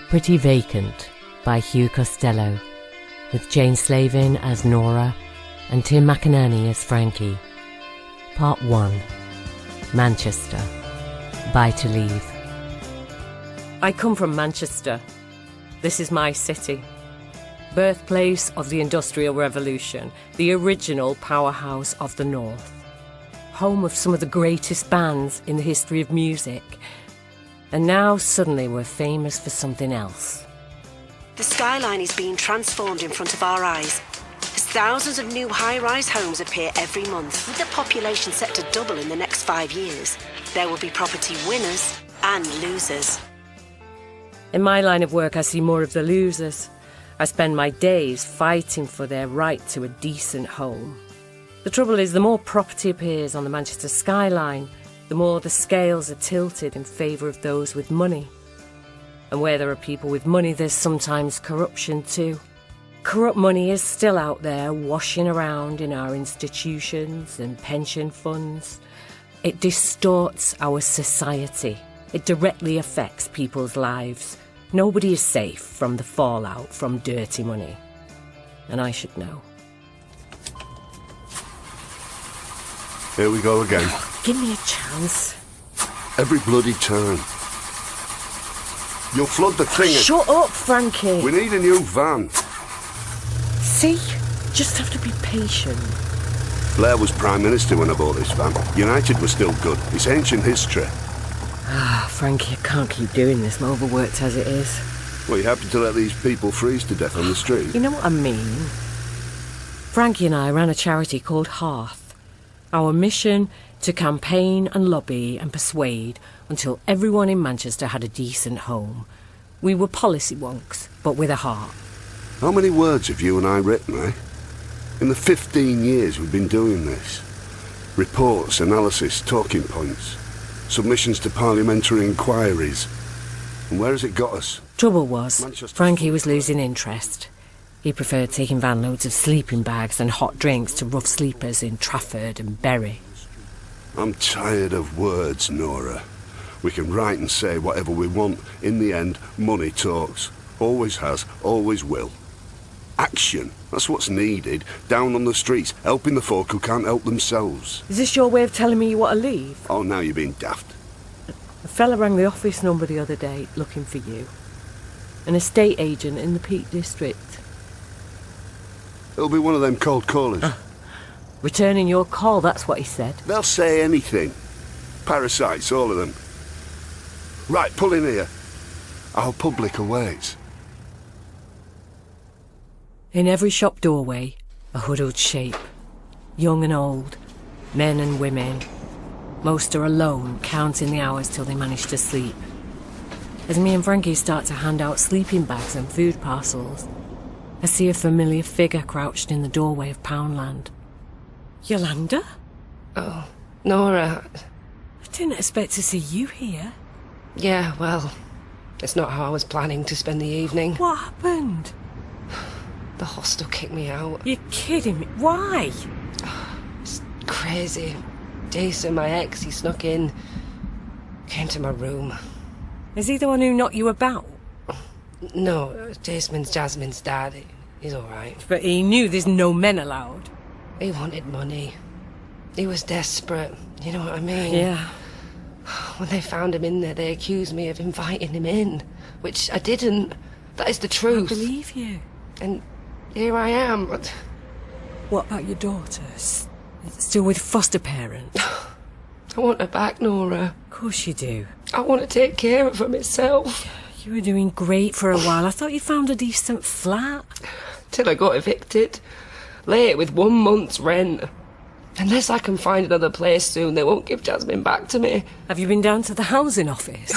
Pretty Vacant by Hugh Costello, with Jane Slavin as Nora and Tim McInnerny as Frankie. Part 1. Manchester. Buy to leave. I come from Manchester. This is my city. Birthplace of the Industrial Revolution, the original powerhouse of the North. Home of some of the greatest bands in the history of music. And now suddenly we're famous for something else. The skyline is being transformed in front of our eyes. As thousands of new high-rise homes appear every month, with the population set to double in the next 5 years, there will be property winners and losers. In my line of work, I see more of the losers. I spend my days fighting for their right to a decent home. The trouble is, the more property appears on the Manchester skyline, the more the scales are tilted in favour of those with money. And where there are people with money, there's sometimes corruption too. Corrupt money is still out there washing around in our institutions and pension funds. It distorts our society. It directly affects people's lives. Nobody is safe from the fallout from dirty money. And I should know. Here we go again. Give me a chance. Every bloody turn. You'll flood the thing. Shut up, Frankie. We need a new van. See? Just have to be patient. Blair was Prime Minister when I bought this van. United was still good. It's ancient history. Frankie, I can't keep doing this. I'm overworked as it is. Well, you happy to let these people freeze to death on the street? You know what I mean? Frankie and I ran a charity called Hearth. Our mission: to campaign and lobby and persuade until everyone in Manchester had a decent home. We were policy wonks, but with a heart. How many words have you and I written, eh? In the 15 years we've been doing this. Reports, analysis, talking points, submissions to parliamentary inquiries. And where has it got us? Trouble was, Frankie was losing interest. He preferred taking van loads of sleeping bags and hot drinks to rough sleepers in Trafford and Bury. I'm tired of words, Nora. We can write and say whatever we want. In the end, money talks. Always has, always will. Action, that's what's needed. Down on the streets, helping the folk who can't help themselves. Is this your way of telling me you want to leave? Oh, now you're being daft. A fella rang the office number the other day looking for you. An estate agent in the Peak District. It'll be one of them cold callers. Returning your call, that's what he said. They'll say anything. Parasites, all of them. Right, pull in here. Our public awaits. In every shop doorway, a huddled shape. Young and old, men and women. Most are alone, counting the hours till they manage to sleep. As me and Frankie start to hand out sleeping bags and food parcels, I see a familiar figure crouched in the doorway of Poundland. Yolanda? Oh, Nora. I didn't expect to see you here. Yeah, well, it's not how I was planning to spend the evening. What happened? The hostel kicked me out. You're kidding me. Why? It's crazy. Jason, my ex, he snuck in. Came to my room. Is he the one who knocked you about? No, Jasmine's dad. He's all right. But he knew there's no men allowed. He wanted money. He was desperate. You know what I mean? Yeah. When they found him in there, they accused me of inviting him in, which I didn't. That is the truth. I believe you. And here I am. What about your daughter? Still with foster parents? I want her back, Nora. Of course you do. I want to take care of her myself. You were doing great for a while. I thought you found a decent flat. Till I got evicted. Late with 1 month's rent. Unless I can find another place soon, they won't give Jasmine back to me. Have you been down to the housing office?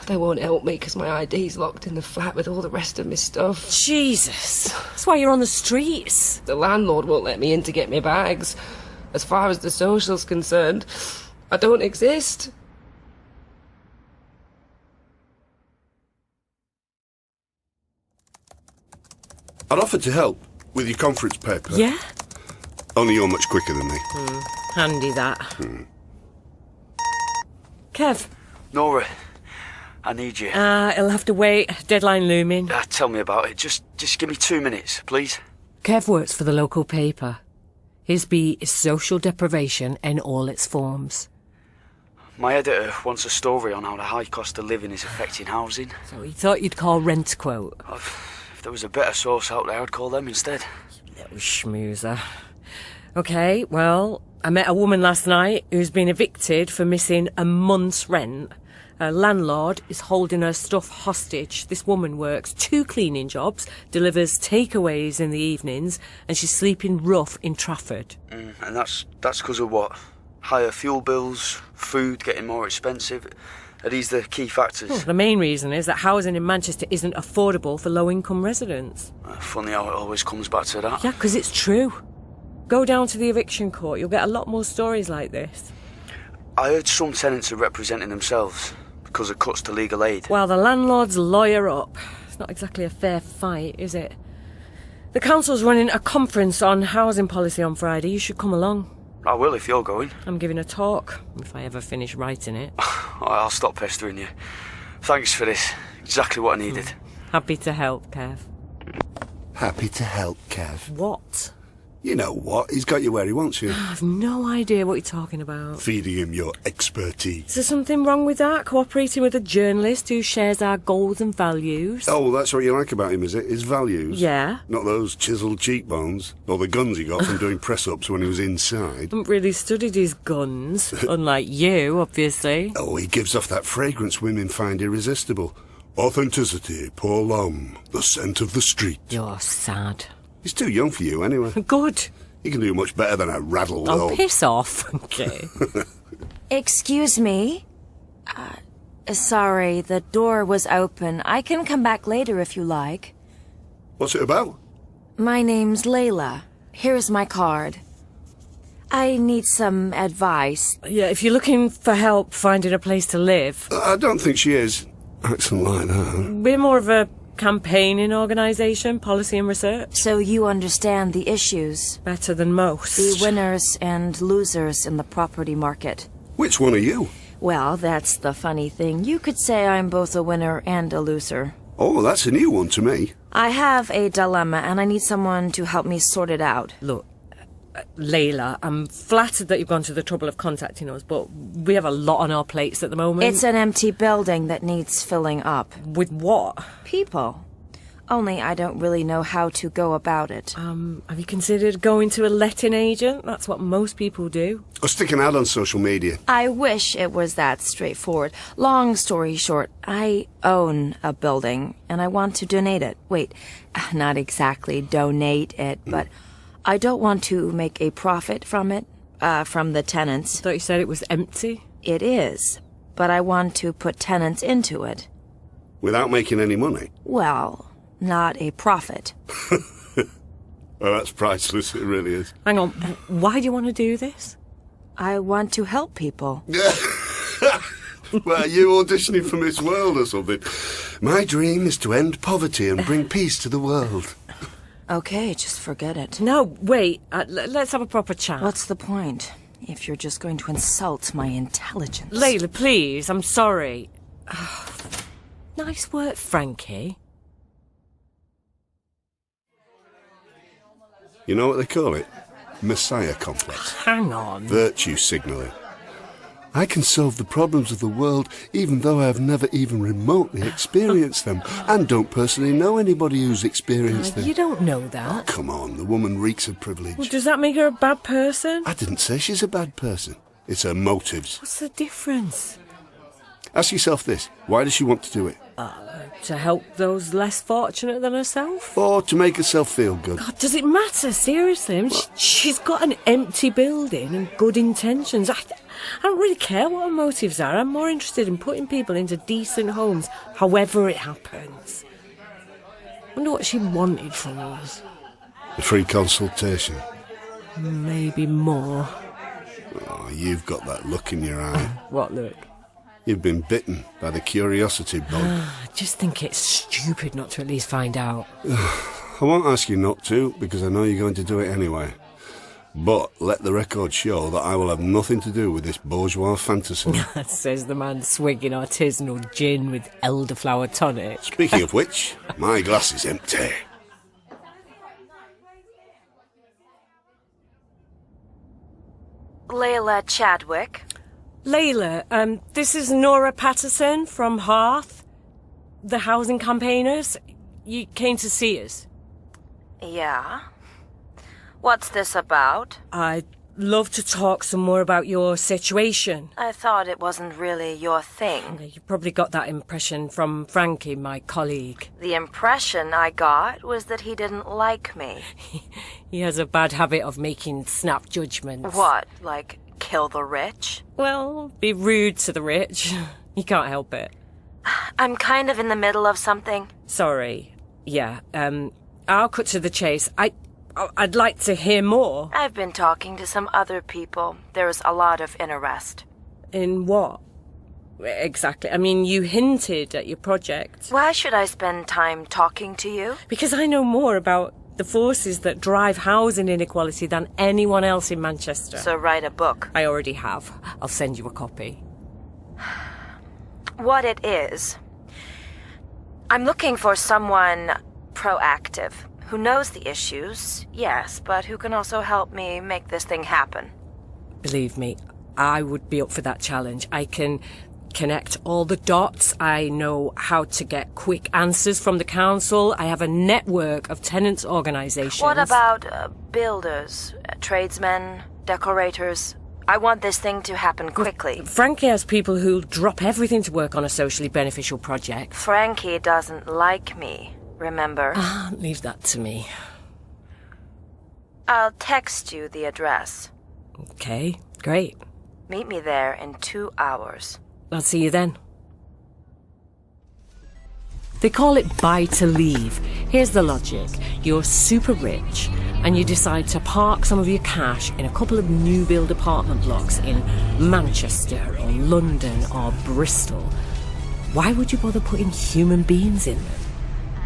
They won't help me because my ID's locked in the flat with all the rest of my stuff. Jesus. That's why you're on the streets. The landlord won't let me in to get my bags. As far as the social's concerned, I don't exist. I'd offer to help with your conference paper. Yeah? Only you're much quicker than me. Handy that. Kev. Nora, I need you. It'll have to wait. Deadline looming. Tell me about it. Just give me 2 minutes, please. Kev works for the local paper. His beat is social deprivation in all its forms. My editor wants a story on how the high cost of living is affecting housing. So he thought you'd call Rent Quote. If there was a better source out there, I'd call them instead. Little schmoozer. OK, well, I met a woman last night who's been evicted for missing a month's rent. Her landlord is holding her stuff hostage. This woman works 2 cleaning jobs, delivers takeaways in the evenings, and she's sleeping rough in Trafford. And that's because of what? Higher fuel bills, food getting more expensive? Are these the key factors? Well, the main reason is that housing in Manchester isn't affordable for low-income residents. Funny how it always comes back to that. Yeah, because it's true. Go down to the eviction court, you'll get a lot more stories like this. I heard some tenants are representing themselves because of cuts to legal aid. Well, the landlord's lawyer up. It's not exactly a fair fight, is it? The council's running a conference on housing policy on Friday. You should come along. I will if you're going. I'm giving a talk, if I ever finish writing it. I'll stop pestering you. Thanks for this. Exactly what I needed. Happy to help, Kev. Happy to help, Kev. What? You know what? He's got you where he wants you. I've no idea what you're talking about. Feeding him your expertise. Is there something wrong with that? Cooperating with a journalist who shares our goals and values? Oh, that's what you like about him, is it? His values? Yeah. Not those chiselled cheekbones, or the guns he got from doing press-ups when he was inside. Haven't really studied his guns, unlike you, obviously. Oh, he gives off that fragrance women find irresistible. Authenticity, pour l'homme, the scent of the street. You're sad. He's too young for you, anyway. Good. He can do much better than a raddled Oh, old... piss off. Okay. Excuse me? Sorry, the door was open. I can come back later if you like. What's it about? My name's Leyla. Here's my card. I need some advice. Yeah, if you're looking for help finding a place to live... I don't think she is. Accent like that. We're more of a campaigning organisation, policy and research. So you understand the issues. Better than most. The winners and losers in the property market. Which one are you? Well, that's the funny thing. You could say I'm both a winner and a loser. Oh, that's a new one to me. I have a dilemma and I need someone to help me sort it out. Look, Leyla, I'm flattered that you've gone to the trouble of contacting us, but we have a lot on our plates at the moment. It's an empty building that needs filling up. With what? People. Only I don't really know how to go about it. Have you considered going to a letting agent? That's what most people do. Or sticking out on social media. I wish it was that straightforward. Long story short, I own a building and I want to donate it. Wait, not exactly donate it, but I don't want to make a profit from it, from the tenants. I thought you said it was empty. It is, but I want to put tenants into it. Without making any money? Well, not a profit. Oh, that's priceless, it really is. Hang on, why do you want to do this? I want to help people. Well, are you auditioning for Miss World or something? My dream is to end poverty and bring peace to the world. Okay, just forget it. No, wait, let's have a proper chat. What's the point, if you're just going to insult my intelligence? Leyla, please, I'm sorry. Nice work, Frankie. You know what they call it? Messiah complex. Hang on. Virtue signalling. I can solve the problems of the world even though I have never even remotely experienced them and don't personally know anybody who's experienced them. You don't know that. Come on, the woman reeks of privilege. Well, does that make her a bad person? I didn't say she's a bad person. It's her motives. What's the difference? Ask yourself this. Why does she want to do it? To help those less fortunate than herself? Or to make herself feel good? God, does it matter? Seriously? I mean, she's got an empty building and good intentions. I don't really care what her motives are. I'm more interested in putting people into decent homes, however it happens. I wonder what she wanted from us. A free consultation. Maybe more. Oh, you've got that look in your eye. What look? You've been bitten by the curiosity bug. I just think it's stupid not to at least find out. I won't ask you not to, because I know you're going to do it anyway. But let the record show that I will have nothing to do with this bourgeois fantasy. Says the man swigging artisanal gin with elderflower tonic. Speaking of which, my glass is empty. Leyla Chadwick. Leyla, this is Nora Patterson from Hearth, the housing campaigners. You came to see us. Yeah? What's this about? I'd love to talk some more about your situation. I thought it wasn't really your thing. You probably got that impression from Frankie, my colleague. The impression I got was that he didn't like me. He has a bad habit of making snap judgments. What, like kill the rich? Well, be rude to the rich. You can't help it. I'm kind of in the middle of something. Sorry. Yeah, I'll cut to the chase. I'd like to hear more. I've been talking to some other people. There's a lot of interest. In what? Exactly. I mean, you hinted at your project. Why should I spend time talking to you? Because I know more about the forces that drive housing inequality than anyone else in Manchester. So write a book. I already have. I'll send you a copy. What it is, I'm looking for someone proactive, who knows the issues, yes, but who can also help me make this thing happen. Believe me, I would be up for that challenge. I can connect all the dots. I know how to get quick answers from the council. I have a network of tenants' organisations. What about builders, tradesmen, decorators? I want this thing to happen quickly. Frankie has people who'll drop everything to work on a socially beneficial project. Frankie doesn't like me, remember? Leave that to me. I'll text you the address. Okay, great. Meet me there in 2 hours. I'll see you then. They call it buy to leave. Here's the logic. You're super rich and you decide to park some of your cash in a couple of new build apartment blocks in Manchester or London or Bristol. Why would you bother putting human beings in them?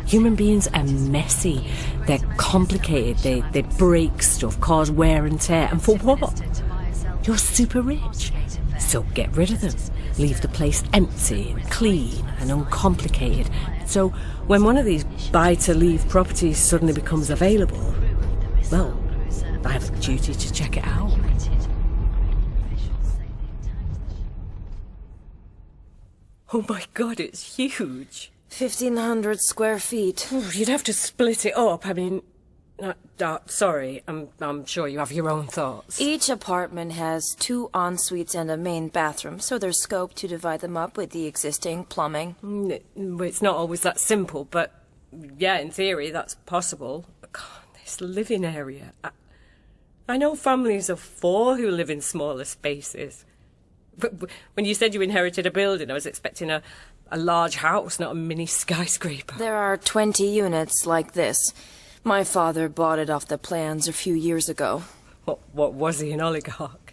Human beings are messy. They're complicated. They break stuff, cause wear and tear. And for what? You're super rich. So get rid of them. Leave the place empty and clean and uncomplicated. So when one of these buy-to-leave properties suddenly becomes available, well, I have a duty to check it out. Oh my God, it's huge. 1,500 square feet. Oh, you'd have to split it up. I mean, sorry, I'm sure you have your own thoughts. Each apartment has 2 en-suites and a main bathroom, so there's scope to divide them up with the existing plumbing. It's not always that simple, but yeah, in theory, that's possible. God, this living area. I know families of 4 who live in smaller spaces. But when you said you inherited a building, I was expecting a large house, not a mini skyscraper. There are 20 units like this. My father bought it off the plans a few years ago. What was he, an oligarch?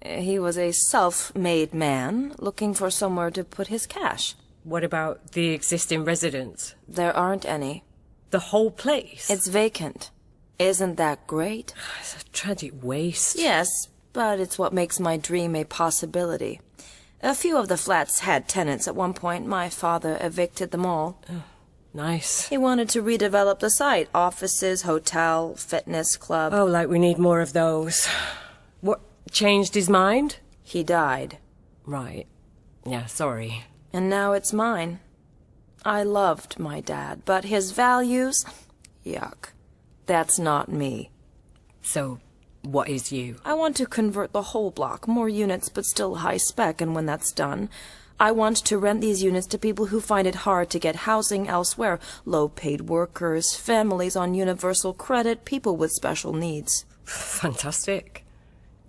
He was a self-made man looking for somewhere to put his cash. What about the existing residents? There aren't any. The whole place? It's vacant. Isn't that great? It's a tragic waste. Yes, but it's what makes my dream a possibility. A few of the flats had tenants at one point. My father evicted them all. Oh, nice. He wanted to redevelop the site. Offices, hotel, fitness club. Oh, like we need more of those. What, changed his mind? He died. Right. Yeah, sorry. And now it's mine. I loved my dad, but his values? Yuck. That's not me. So, what is you? I want to convert the whole block, more units but still high spec, and when that's done, I want to rent these units to people who find it hard to get housing elsewhere. Low-paid workers, families on universal credit, people with special needs. Fantastic.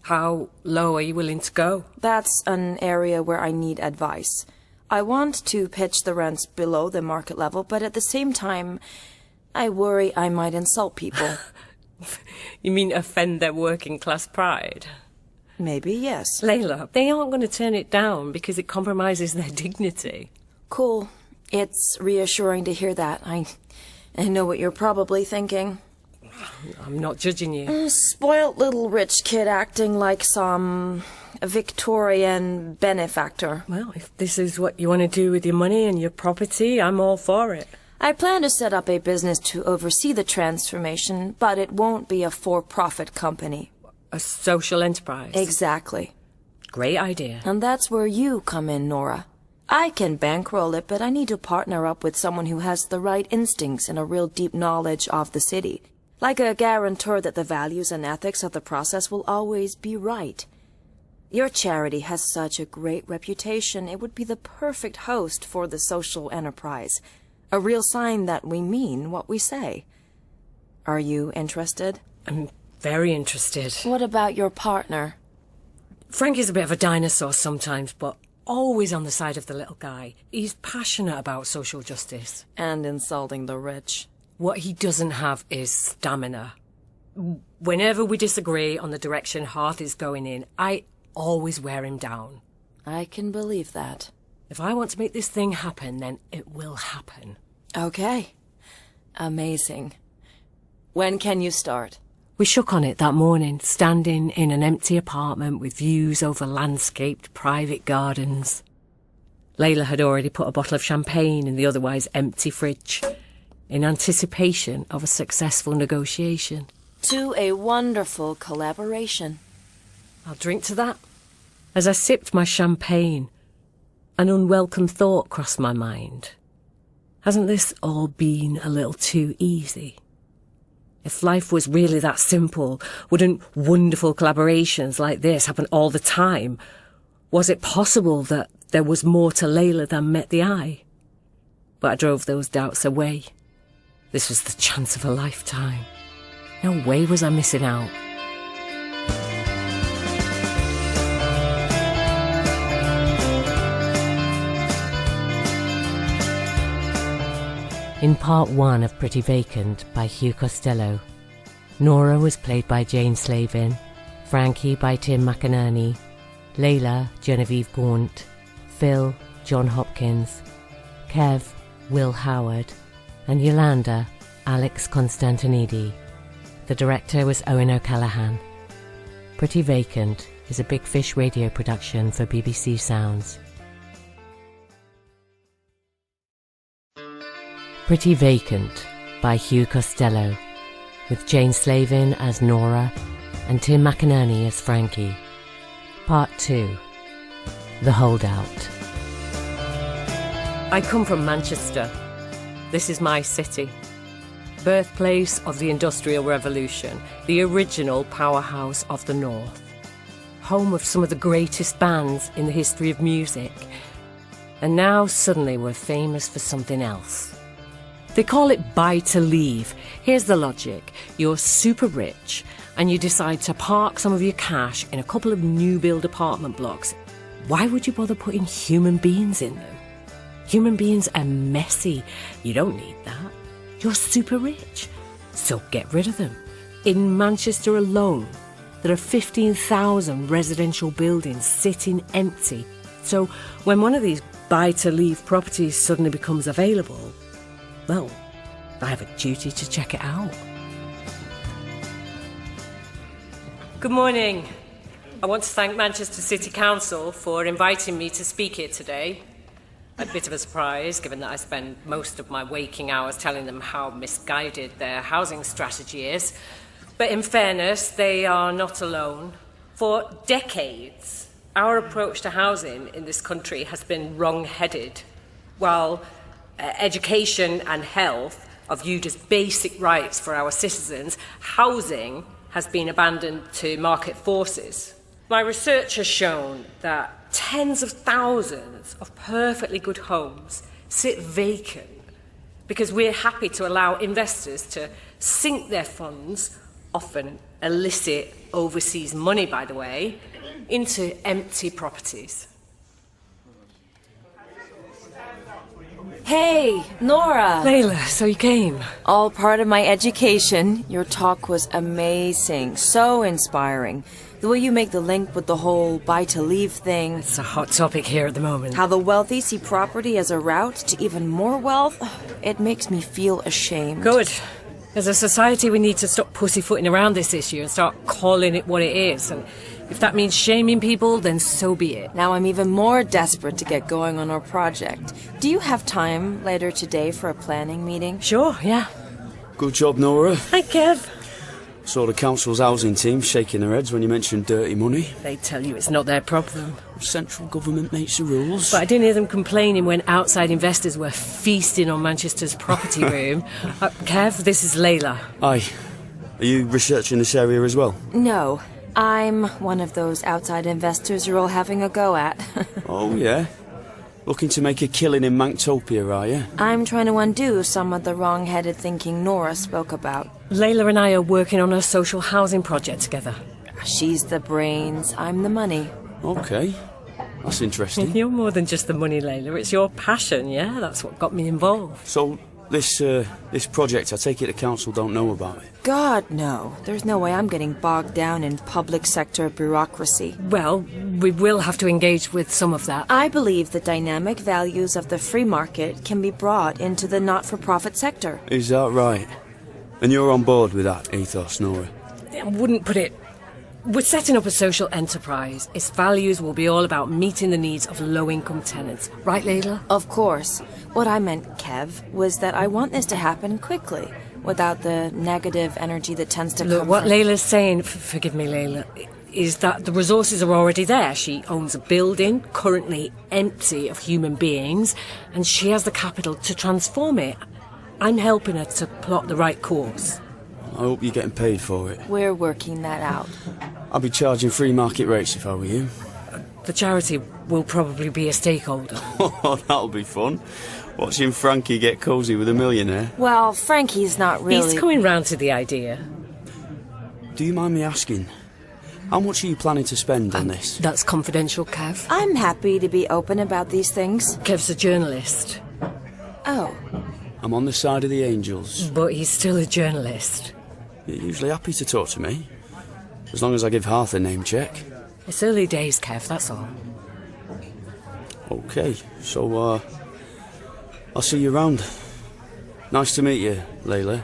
How low are you willing to go? That's an area where I need advice. I want to pitch the rents below the market level, but at the same time, I worry I might insult people. You mean offend their working-class pride? Maybe, yes. Leyla, they aren't going to turn it down because it compromises their dignity. Cool. It's reassuring to hear that. I know what you're probably thinking. I'm not judging you. Spoiled little rich kid acting like some Victorian benefactor. Well, if this is what you want to do with your money and your property, I'm all for it. I plan to set up a business to oversee the transformation, but it won't be a for-profit company. A social enterprise? Exactly. Great idea. And that's where you come in, Nora. I can bankroll it, but I need to partner up with someone who has the right instincts and a real deep knowledge of the city. Like a guarantor that the values and ethics of the process will always be right. Your charity has such a great reputation, it would be the perfect host for the social enterprise. A real sign that we mean what we say. Are you interested? I'm very interested. What about your partner? Frankie's a bit of a dinosaur sometimes, but always on the side of the little guy. He's passionate about social justice. And insulting the rich. What he doesn't have is stamina. Whenever we disagree on the direction Hearth is going in, I always wear him down. I can believe that. If I want to make this thing happen, then it will happen. Okay. Amazing. When can you start? We shook on it that morning, standing in an empty apartment with views over landscaped private gardens. Leyla had already put a bottle of champagne in the otherwise empty fridge, in anticipation of a successful negotiation. To a wonderful collaboration. I'll drink to that. As I sipped my champagne, an unwelcome thought crossed my mind. Hasn't this all been a little too easy? If life was really that simple, wouldn't wonderful collaborations like this happen all the time? Was it possible that there was more to Leyla than met the eye? But I drove those doubts away. This was the chance of a lifetime. No way was I missing out. In part 1 of Pretty Vacant by Hugh Costello, Nora was played by Jane Slavin, Frankie by Tim McInnerny, Leyla, Genevieve Gaunt, Phil, John Hopkins, Kev, Will Howard, and Yolanda, Alex Constantinidi. The director was Eoin O'Callaghan. Pretty Vacant is a Big Fish radio production for BBC Sounds. Pretty Vacant by Hugh Costello, with Jane Slavin as Nora and Tim McInnerny as Frankie. Part 2. The Holdout. I come from Manchester. This is my city. Birthplace of the Industrial Revolution, the original powerhouse of the North. Home of some of the greatest bands in the history of music. And now suddenly we're famous for something else. They call it buy to leave. Here's the logic. You're super rich and you decide to park some of your cash in a couple of new build apartment blocks. Why would you bother putting human beings in them? Human beings are messy. You don't need that. You're super rich. So get rid of them. In Manchester alone, there are 15,000 residential buildings sitting empty. So when one of these buy to leave properties suddenly becomes available, well, I have a duty to check it out. Good morning. I want to thank Manchester City Council for inviting me to speak here today. A bit of a surprise, given that I spend most of my waking hours telling them how misguided their housing strategy is. But in fairness, they are not alone. For decades, our approach to housing in this country has been wrong-headed. While education and health are viewed as basic rights for our citizens, housing has been abandoned to market forces. My research has shown that tens of thousands of perfectly good homes sit vacant because we're happy to allow investors to sink their funds, often illicit overseas money, by the way, into empty properties. Hey, Nora! Leyla, so you came. All part of my education. Your talk was amazing, so inspiring. The way you make the link with the whole buy-to-leave thing. It's a hot topic here at the moment. How the wealthy see property as a route to even more wealth. It makes me feel ashamed. Good. As a society, we need to stop pussyfooting around this issue and start calling it what it is. And if that means shaming people, then so be it. Now I'm even more desperate to get going on our project. Do you have time later today for a planning meeting? Sure, yeah. Good job, Nora. Hi, Kev. Saw the council's housing team shaking their heads when you mentioned dirty money. They tell you it's not their problem. Central government makes the rules. But I didn't hear them complaining when outside investors were feasting on Manchester's property boom. Kev, this is Leyla. Aye. Are you researching this area as well? No. I'm one of those outside investors you're all having a go at. Oh, yeah? Looking to make a killing in Manktopia, are you? I'm trying to undo some of the wrong-headed thinking Nora spoke about. Leyla and I are working on a social housing project together. She's the brains, I'm the money. Okay. That's interesting. You're more than just the money, Leyla. It's your passion, yeah? That's what got me involved. So, this project, I take it the council don't know about it? God, no. There's no way I'm getting bogged down in public sector bureaucracy. Well, we will have to engage with some of that. I believe the dynamic values of the free market can be brought into the not-for-profit sector. Is that right? And you're on board with that ethos, Nora? I wouldn't put it... We're setting up a social enterprise. Its values will be all about meeting the needs of low-income tenants. Right, Leyla? Of course. What I meant, Kev, was that I want this to happen quickly, without the negative energy that tends to Look, come what from... Layla's saying, forgive me, Leyla, is that the resources are already there. She owns a building, currently empty of human beings, and she has the capital to transform it. I'm helping her to plot the right course. I hope you're getting paid for it. We're working that out. I'd be charging free market rates if I were you. The charity will probably be a stakeholder. Oh, that'll be fun. Watching Frankie get cosy with a millionaire. Well, Frankie's not really... He's coming round to the idea. Do you mind me asking, how much are you planning to spend on this? That's confidential, Kev. I'm happy to be open about these things. Kev's a journalist. Oh. I'm on the side of the angels. But he's still a journalist. You're usually happy to talk to me, as long as I give Hearth a name check. It's early days, Kev, that's all. Okay, so, I'll see you around. Nice to meet you, Leyla.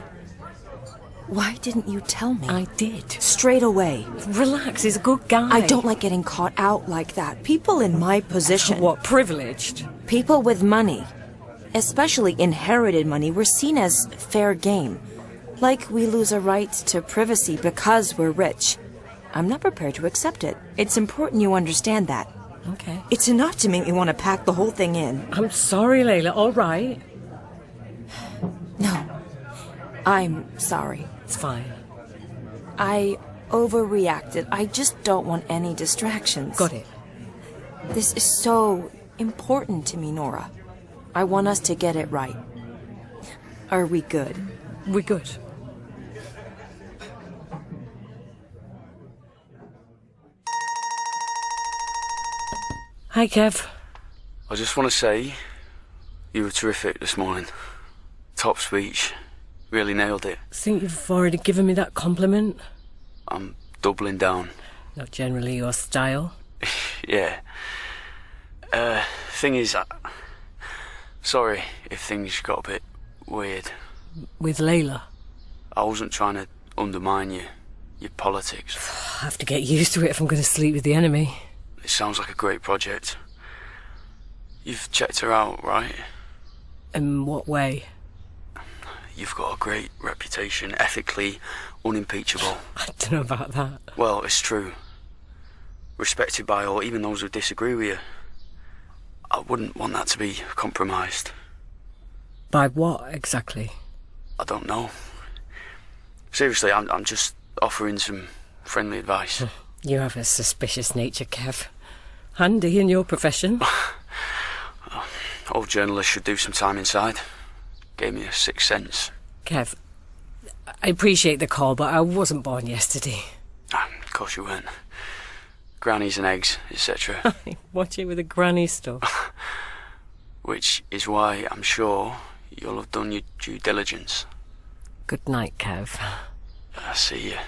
Why didn't you tell me? I did. Straight away. Relax, he's a good guy. I don't like getting caught out like that. People in my position... What, privileged? People with money, especially inherited money, were seen as fair game. Like we lose a right to privacy because we're rich. I'm not prepared to accept it. It's important you understand that. Okay. It's enough to make me want to pack the whole thing in. I'm sorry, Leyla, all right? No. I'm sorry. It's fine. I overreacted. I just don't want any distractions. Got it. This is so important to me, Nora. I want us to get it right. Are we good? We're good. Hi, Kev. I just want to say, you were terrific this morning. Top speech. Really nailed it. Think you've already given me that compliment? I'm doubling down. Not generally your style. Yeah. Thing is, sorry if things got a bit weird. With Leyla? I wasn't trying to undermine you, your politics. I have to get used to it if I'm going to sleep with the enemy. It sounds like a great project. You've checked her out, right? In what way? You've got a great reputation, ethically unimpeachable. I don't know about that. Well, it's true. Respected by all, even those who disagree with you. I wouldn't want that to be compromised. By what, exactly? I don't know. Seriously, I'm just offering some friendly advice. You have a suspicious nature, Kev. Handy in your profession. All journalists should do some time inside. Gave me a sixth sense. Kev, I appreciate the call, but I wasn't born yesterday. Of course you weren't. Grannies and eggs, etc. Watch it with the granny stuff. Which is why I'm sure you'll have done your due diligence. Good night, Kev. I see you.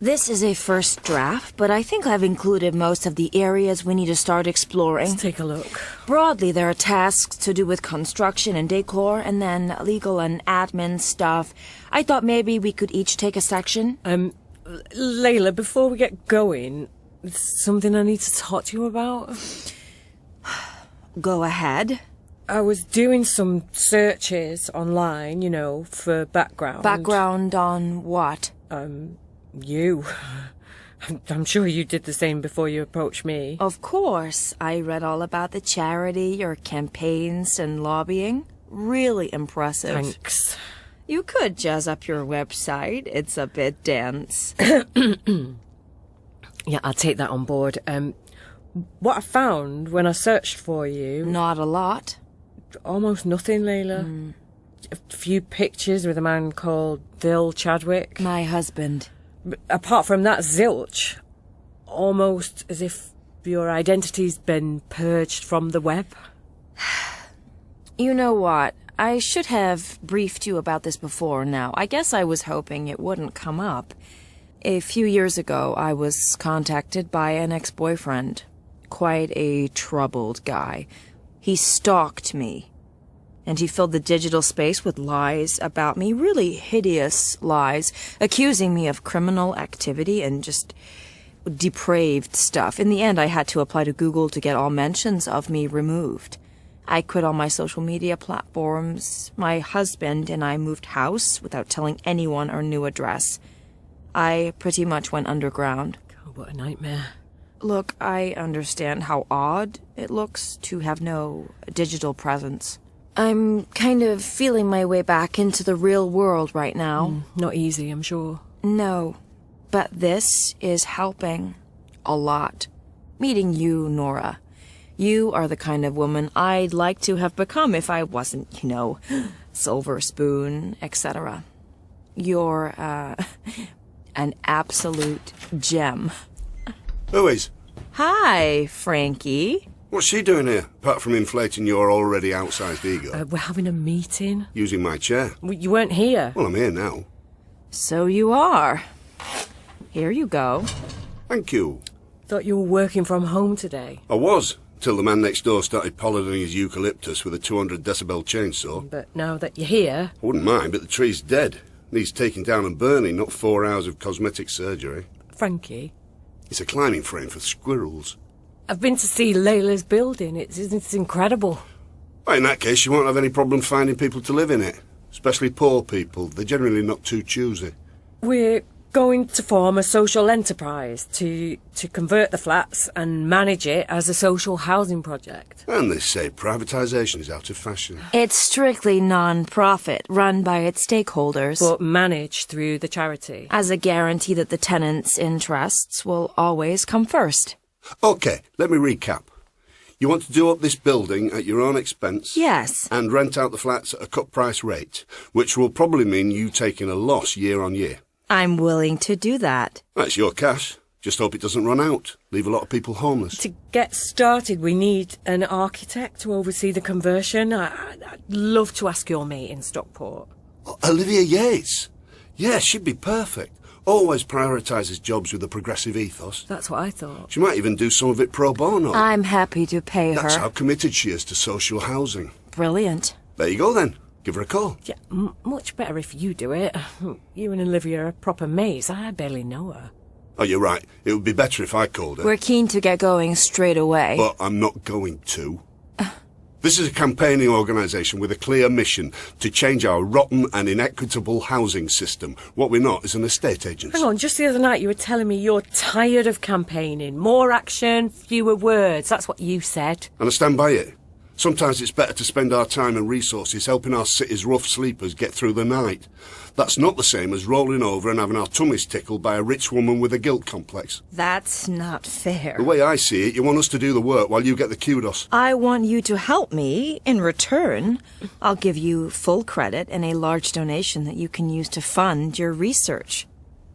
This is a first draft, but I think I've included most of the areas we need to start exploring. Let's take a look. Broadly, there are tasks to do with construction and decor, and then legal and admin stuff. I thought maybe we could each take a section. Leyla, before we get going, there's something I need to talk to you about. Go ahead. I was doing some searches online, for background. Background on what? You. I'm sure you did the same before you approached me. Of course. I read all about the charity, your campaigns and lobbying. Really impressive. Thanks. You could jazz up your website. It's a bit dense. Yeah, I'll take that on board. What I found when I searched for you... Not a lot. Almost nothing, Leyla. A few pictures with a man called Bill Chadwick. My husband. Apart from that zilch, almost as if your identity's been purged from the web. You know what? I should have briefed you about this before now. I guess I was hoping it wouldn't come up. A few years ago, I was contacted by an ex-boyfriend. Quite a troubled guy. He stalked me. And he filled the digital space with lies about me, really hideous lies, accusing me of criminal activity and just depraved stuff. In the end, I had to apply to Google to get all mentions of me removed. I quit all my social media platforms. My husband and I moved house without telling anyone our new address. I pretty much went underground. God, what a nightmare. Look, I understand how odd it looks to have no digital presence. I'm kind of feeling my way back into the real world right now. Not easy, I'm sure. No, but this is helping a lot. Meeting you, Nora. You are the kind of woman I'd like to have become if I wasn't, silver spoon, etc. You're, an absolute gem. Who is? Hi, Frankie. What's she doing here, apart from inflating your already outsized ego? We're having a meeting. Using my chair. You weren't here. Well, I'm here now. So you are. Here you go. Thank you. Thought you were working from home today. I was, till the man next door started pollarding his eucalyptus with a 200 decibel chainsaw. But now that you're here... I wouldn't mind, but the tree's dead. Needs taking down and burning, not 4 hours of cosmetic surgery. Frankie? It's a climbing frame for squirrels. I've been to see Leyla's building. It's incredible. Well, in that case, you won't have any problem finding people to live in it. Especially poor people. They're generally not too choosy. We're going to form a social enterprise to convert the flats and manage it as a social housing project. And they say privatisation is out of fashion. It's strictly non-profit, run by its stakeholders. But managed through the charity. As a guarantee that the tenants' interests will always come first. OK, let me recap. You want to do up this building at your own expense? Yes. And rent out the flats at a cut price rate, which will probably mean you taking a loss year on year. I'm willing to do that. That's your cash. Just hope it doesn't run out. Leave a lot of people homeless. To get started, we need an architect to oversee the conversion. I'd love to ask your mate in Stockport. Olivia Yates. Yeah, she'd be perfect. Always prioritises jobs with a progressive ethos. That's what I thought. She might even do some of it pro bono. I'm happy to pay her. That's how committed she is to social housing. Brilliant. There you go then. Give her a call. Yeah, much better if you do it. You and Olivia are proper mates. I barely know her. Oh, you're right. It would be better if I called her. We're keen to get going straight away. But I'm not going to. This is a campaigning organisation with a clear mission to change our rotten and inequitable housing system. What we're not is an estate agency. Hang on, just the other night you were telling me you're tired of campaigning. More action, fewer words. That's what you said. And I stand by it. Sometimes it's better to spend our time and resources helping our city's rough sleepers get through the night. That's not the same as rolling over and having our tummies tickled by a rich woman with a guilt complex. That's not fair. The way I see it, you want us to do the work while you get the kudos. I want you to help me. In return, I'll give you full credit and a large donation that you can use to fund your research.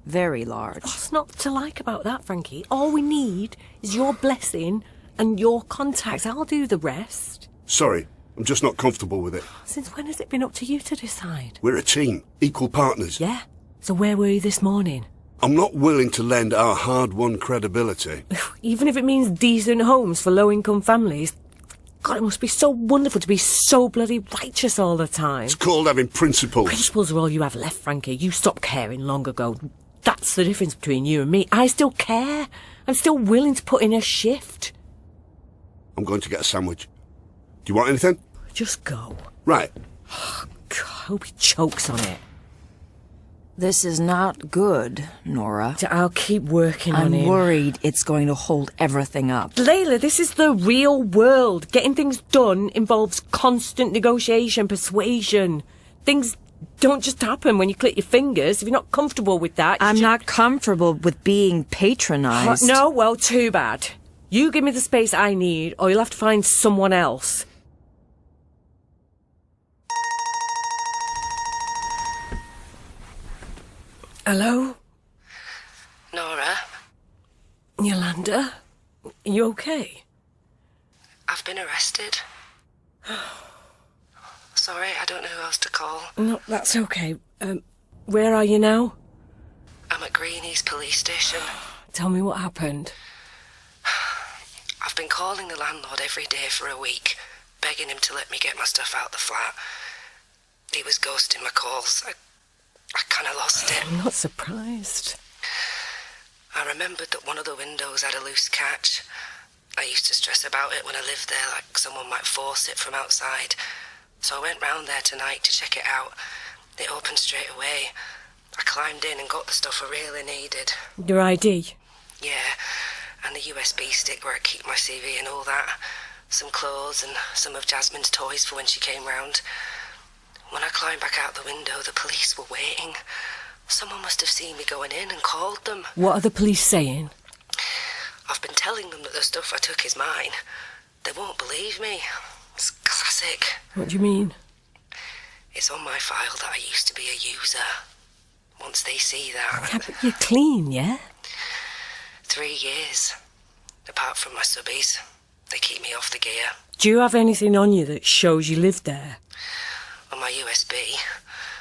Very large. What's not to like about that, Frankie? All we need is your blessing and your contacts. I'll do the rest. Sorry, I'm just not comfortable with it. Since when has it been up to you to decide? We're a team, equal partners. Yeah? So where were you this morning? I'm not willing to lend our hard-won credibility. Even if it means decent homes for low-income families. God, it must be so wonderful to be so bloody righteous all the time. It's called having principles. Principles are all you have left, Frankie. You stopped caring long ago. That's the difference between you and me. I still care. I'm still willing to put in a shift. I'm going to get a sandwich. Do you want anything? Just go. Right. God, I hope he chokes on it. This is not good, Nora. I'll keep working on it. I'm worried it's going to hold everything up. Leyla, this is the real world. Getting things done involves constant negotiation, persuasion. Things don't just happen when you click your fingers. If you're not comfortable with that... I'm not comfortable with being patronized. No, well, too bad. You give me the space I need, or you'll have to find someone else. Hello? Nora, Yolanda? You okay? I've been arrested. Sorry, I don't know who else to call. No, that's okay. Where are you now? I'm at Greeny's police station. Tell me what happened. I've been calling the landlord every day for a week, begging him to let me get my stuff out the flat. He was ghosting my calls. I kind of lost it. I'm not surprised. I remembered that one of the windows had a loose catch. I used to stress about it when I lived there, like someone might force it from outside. So I went round there tonight to check it out. It opened straight away. I climbed in and got the stuff I really needed. Your ID? Yeah, and the USB stick where I keep my CV and all that. Some clothes and some of Jasmine's toys for when she came round. When I climbed back out the window, the police were waiting. Someone must have seen me going in and called them. What are the police saying? I've been telling them that the stuff I took is mine. They won't believe me. It's classic. What do you mean? It's on my file that I used to be a user. Once they see that... Yeah, but you're clean, yeah? 3 years. Apart from my subbies. They keep me off the gear. Do you have anything on you that shows you lived there? On my USB.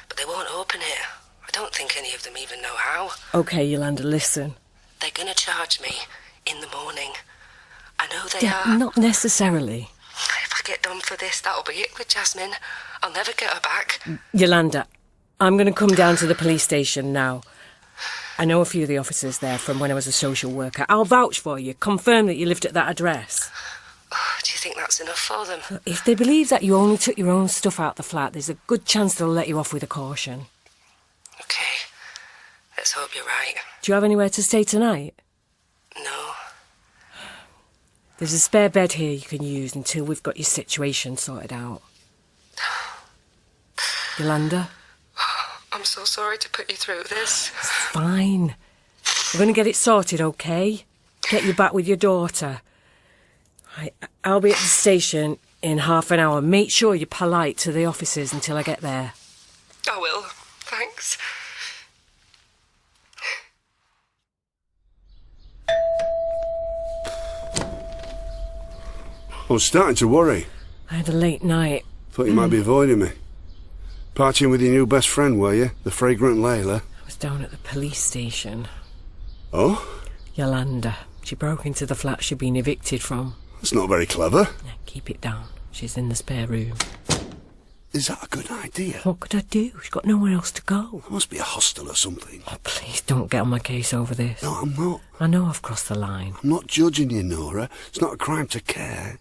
But they won't open it. I don't think any of them even know how. OK, Yolanda, listen. They're going to charge me in the morning. I know they are. Not necessarily. If I get done for this, that'll be it with Jasmine. I'll never get her back. Yolanda, I'm going to come down to the police station now. I know a few of the officers there from when I was a social worker. I'll vouch for you. Confirm that you lived at that address. Oh, do you think that's enough for them? If they believe that you only took your own stuff out the flat, there's a good chance they'll let you off with a caution. OK. Let's hope you're right. Do you have anywhere to stay tonight? No. There's a spare bed here you can use until we've got your situation sorted out. Yolanda? I'm so sorry to put you through this. It's fine. We're going to get it sorted, OK? Get you back with your daughter. I'll be at the station in half an hour. Make sure you're polite to the officers until I get there. I will. Thanks. I was starting to worry. I had a late night. Thought you might be avoiding me. Partying with your new best friend, were you? The fragrant Leyla? I was down at the police station. Oh? Yolanda. She broke into the flat she'd been evicted from. That's not very clever. Yeah, keep it down. She's in the spare room. Is that a good idea? What could I do? She's got nowhere else to go. There must be a hostel or something. Oh, please don't get on my case over this. No, I'm not. I know I've crossed the line. I'm not judging you, Nora. It's not a crime to care.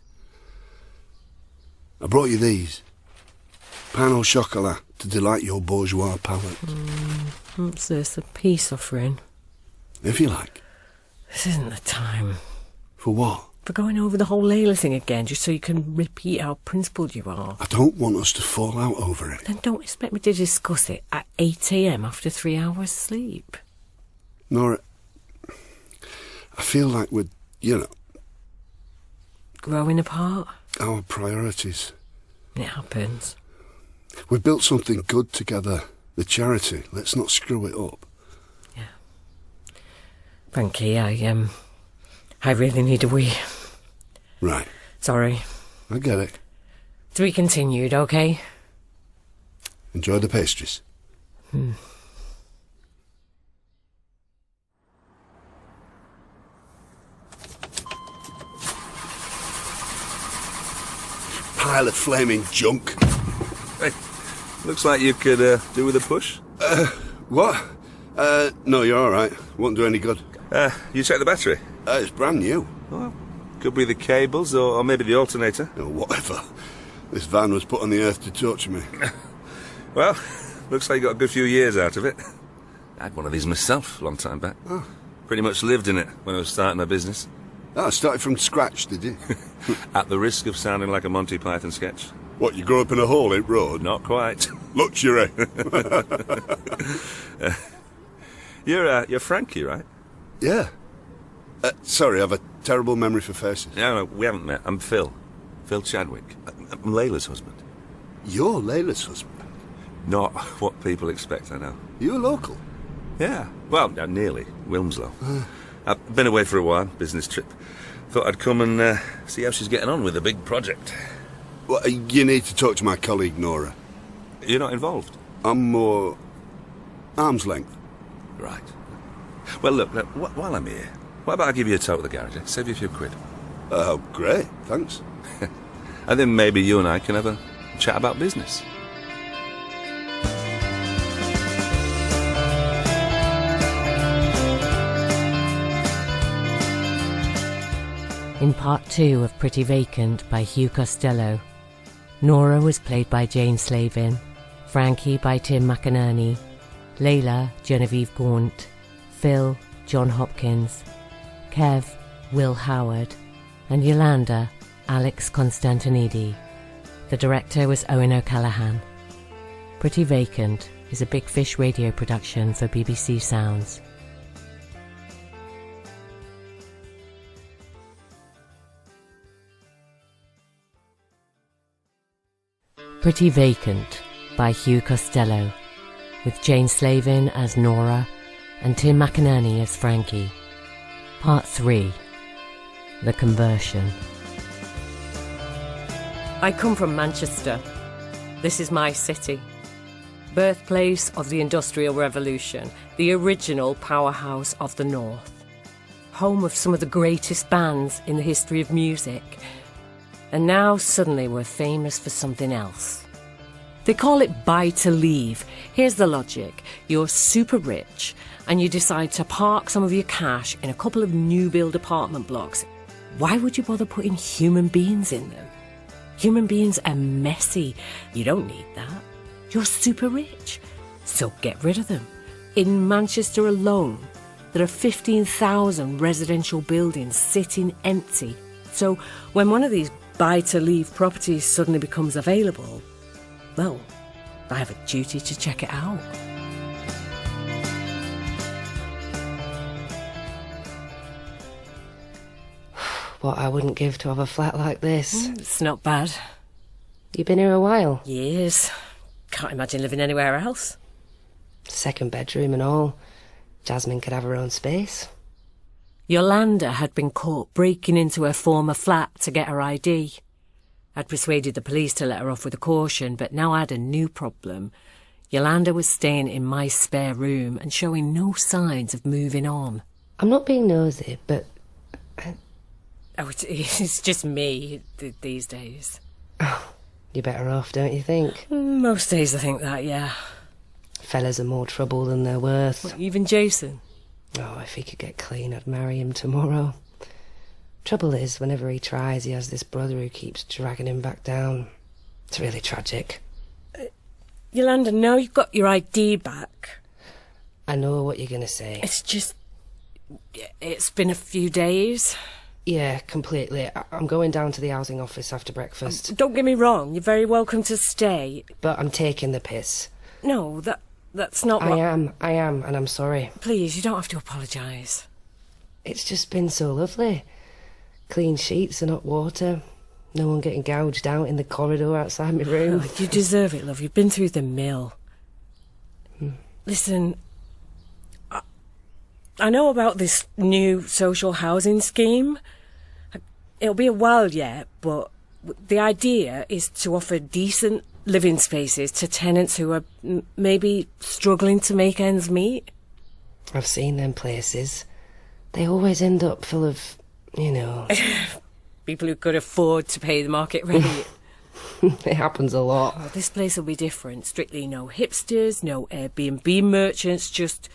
I brought you these. Pain au chocolat to delight your bourgeois palate. What's this? A peace offering? If you like. This isn't the time. For what? For going over the whole Leyla thing again, just so you can repeat how principled you are. I don't want us to fall out over it. Then don't expect me to discuss it at 8 a.m. after 3 hours sleep. Nora, I feel like we're, Growing apart? our priorities. It happens. We've built something good together. The charity. Let's not screw it up. Yeah. Frankie, I really need a wee. Right. Sorry. I get it. To be continued, OK? Enjoy the pastries. pile of flaming junk. Hey, looks like you could do with a push. What? No, you're all right. Won't do any good. You check the battery? It's brand new. Well, could be the cables or maybe the alternator. Oh, whatever. This van was put on the earth to torture me. Well, looks like you got a good few years out of it. I had one of these myself a long time back. Oh. Pretty much lived in it when I was starting my business. Oh, started from scratch, did you? At the risk of sounding like a Monty Python sketch. What, you grew up in a hole in road? Not quite. Luxury. You're Frankie, right? Yeah. Sorry, I have a terrible memory for faces. No, we haven't met. I'm Phil. Phil Chadwick. I'm Leyla's husband. You're Leyla's husband? Not what people expect, I know. You're local? Yeah. Well, nearly. Wilmslow. I've been away for a while, business trip. Thought I'd come and see how she's getting on with the big project. Well, you need to talk to my colleague, Nora. You're not involved? I'm more... arm's length. Right. Well, look, while I'm here, what about I give you a tow at the garage? Save you a few quid. Oh, great. Thanks. And then maybe you and I can have a chat about business. In part 2 of Pretty Vacant by Hugh Costello, Nora was played by Jane Slavin, Frankie by Tim McInnerny, Leyla, Genevieve Gaunt, Phil, John Hopkins, Kev, Will Howard, and Yolanda, Alex Constantinidi. The director was Eoin O'Callaghan. Pretty Vacant is a Big Fish radio production for BBC Sounds. Pretty Vacant by Hugh Costello, with Jane Slavin as Nora and Tim McInnerny as Frankie. Part 3. The Conversion. I come from Manchester. This is my city. Birthplace of the Industrial Revolution, the original powerhouse of the North. Home of some of the greatest bands in the history of music. And now suddenly we're famous for something else. They call it buy to leave. Here's the logic. You're super rich and you decide to park some of your cash in a couple of new build apartment blocks. Why would you bother putting human beings in them? Human beings are messy. You don't need that. You're super rich. So get rid of them. In Manchester alone, there are 15,000 residential buildings sitting empty. So when one of these buy-to-leave properties suddenly becomes available, well, I have a duty to check it out. What I wouldn't give to have a flat like this. It's not bad. You been here a while? Years. Can't imagine living anywhere else. Second bedroom and all. Jasmine could have her own space. Yolanda had been caught breaking into her former flat to get her ID. I'd persuaded the police to let her off with a caution, but now I had a new problem. Yolanda was staying in my spare room and showing no signs of moving on. I'm not being nosy, but... Oh, it's just me these days. Oh, you're better off, don't you think? Most days I think that, yeah. Fellas are more trouble than they're worth. What, even Jason? Oh, if he could get clean, I'd marry him tomorrow. Trouble is, whenever he tries, he has this brother who keeps dragging him back down. It's really tragic. Yolanda, now you've got your ID back. I know what you're going to say. It's just... it's been a few days. Yeah, completely. I'm going down to the housing office after breakfast. Don't get me wrong, you're very welcome to stay. But I'm taking the piss. No, that's not what... I am, and I'm sorry. Please, you don't have to apologise. It's just been so lovely. Clean sheets and hot water. No one getting gouged out in the corridor outside my room. Oh, you deserve it, love. You've been through the mill. Listen, I know about this new social housing scheme. It'll be a while yet, but the idea is to offer decent living spaces to tenants who are maybe struggling to make ends meet. I've seen them places. They always end up full of, you know... people who could afford to pay the market rate. It happens a lot. Oh, this place will be different. Strictly no hipsters, no Airbnb merchants, just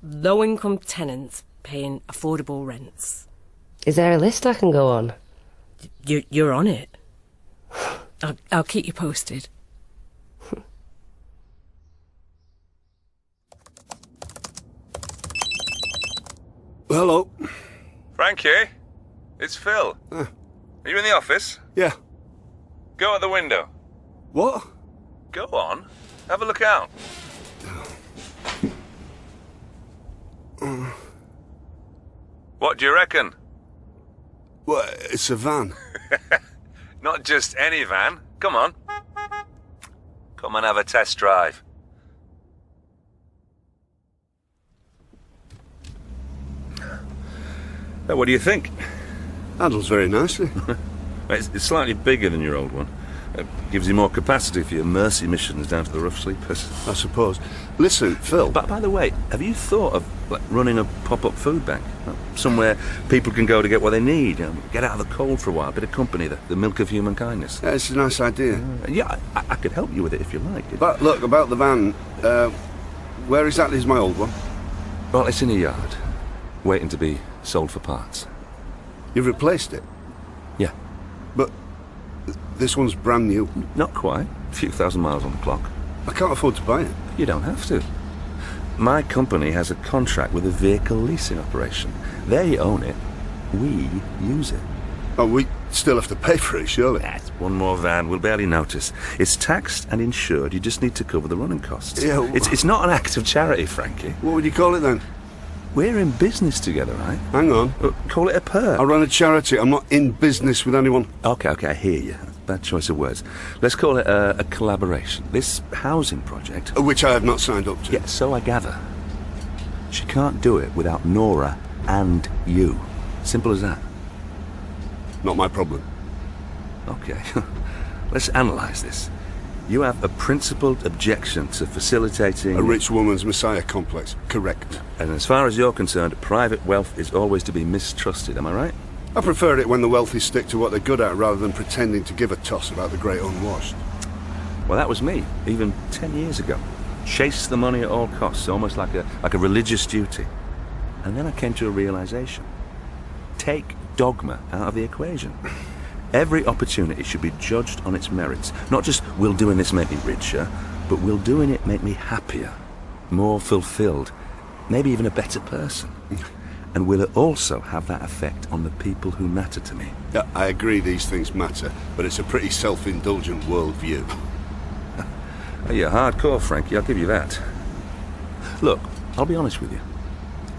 low-income tenants paying affordable rents. Is there a list I can go on? You're on it. I'll keep you posted. Hello. Frankie, it's Phil. Are you in the office? Yeah. Go out the window. What? Go on. Have a look out. What do you reckon? Well, it's a van. Not just any van. Come on. Come and have a test drive. Now, what do you think? Handles very nicely. It's slightly bigger than your old one. It gives you more capacity for your mercy missions down to the rough sleepers. I suppose. Listen, Phil. But by the way, have you thought of running a pop-up food bank? Somewhere people can go to get what they need, get out of the cold for a while, a bit of company, the milk of human kindness. Yeah, it's a nice idea. Yeah, I could help you with it if you like. But look, about the van, where exactly is my old one? Well, it's in a yard, waiting to be sold for parts. You've replaced it? Yeah. But this one's brand new. Not quite. A few thousand miles on the clock. I can't afford to buy it. You don't have to. My company has a contract with a vehicle leasing operation. They own it. We use it. Oh, we still have to pay for it, surely. That's one more van. We'll barely notice. It's taxed and insured. You just need to cover the running costs. Yeah, It's not an act of charity, Frankie. What would you call it then? We're in business together, right? Hang on. Call it a perk. I run a charity. I'm not in business with anyone. Okay, I hear you. Bad choice of words. Let's call it a collaboration. This housing project... Which I have not signed up to. Yeah, so I gather. She can't do it without Nora and you. Simple as that. Not my problem. Okay. Let's analyse this. You have a principled objection to facilitating... A rich woman's messiah complex. Correct. And as far as you're concerned, private wealth is always to be mistrusted, am I right? I prefer it when the wealthy stick to what they're good at rather than pretending to give a toss about the great unwashed. Well, that was me, even 10 years ago. Chase the money at all costs, almost like a religious duty. And then I came to a realisation. Take dogma out of the equation. Every opportunity should be judged on its merits. Not just, will doing this make me richer, but will doing it make me happier, more fulfilled, maybe even a better person? And will it also have that effect on the people who matter to me? Yeah, I agree these things matter, but it's a pretty self-indulgent worldview. Oh, you're hardcore, Frankie, I'll give you that. Look, I'll be honest with you.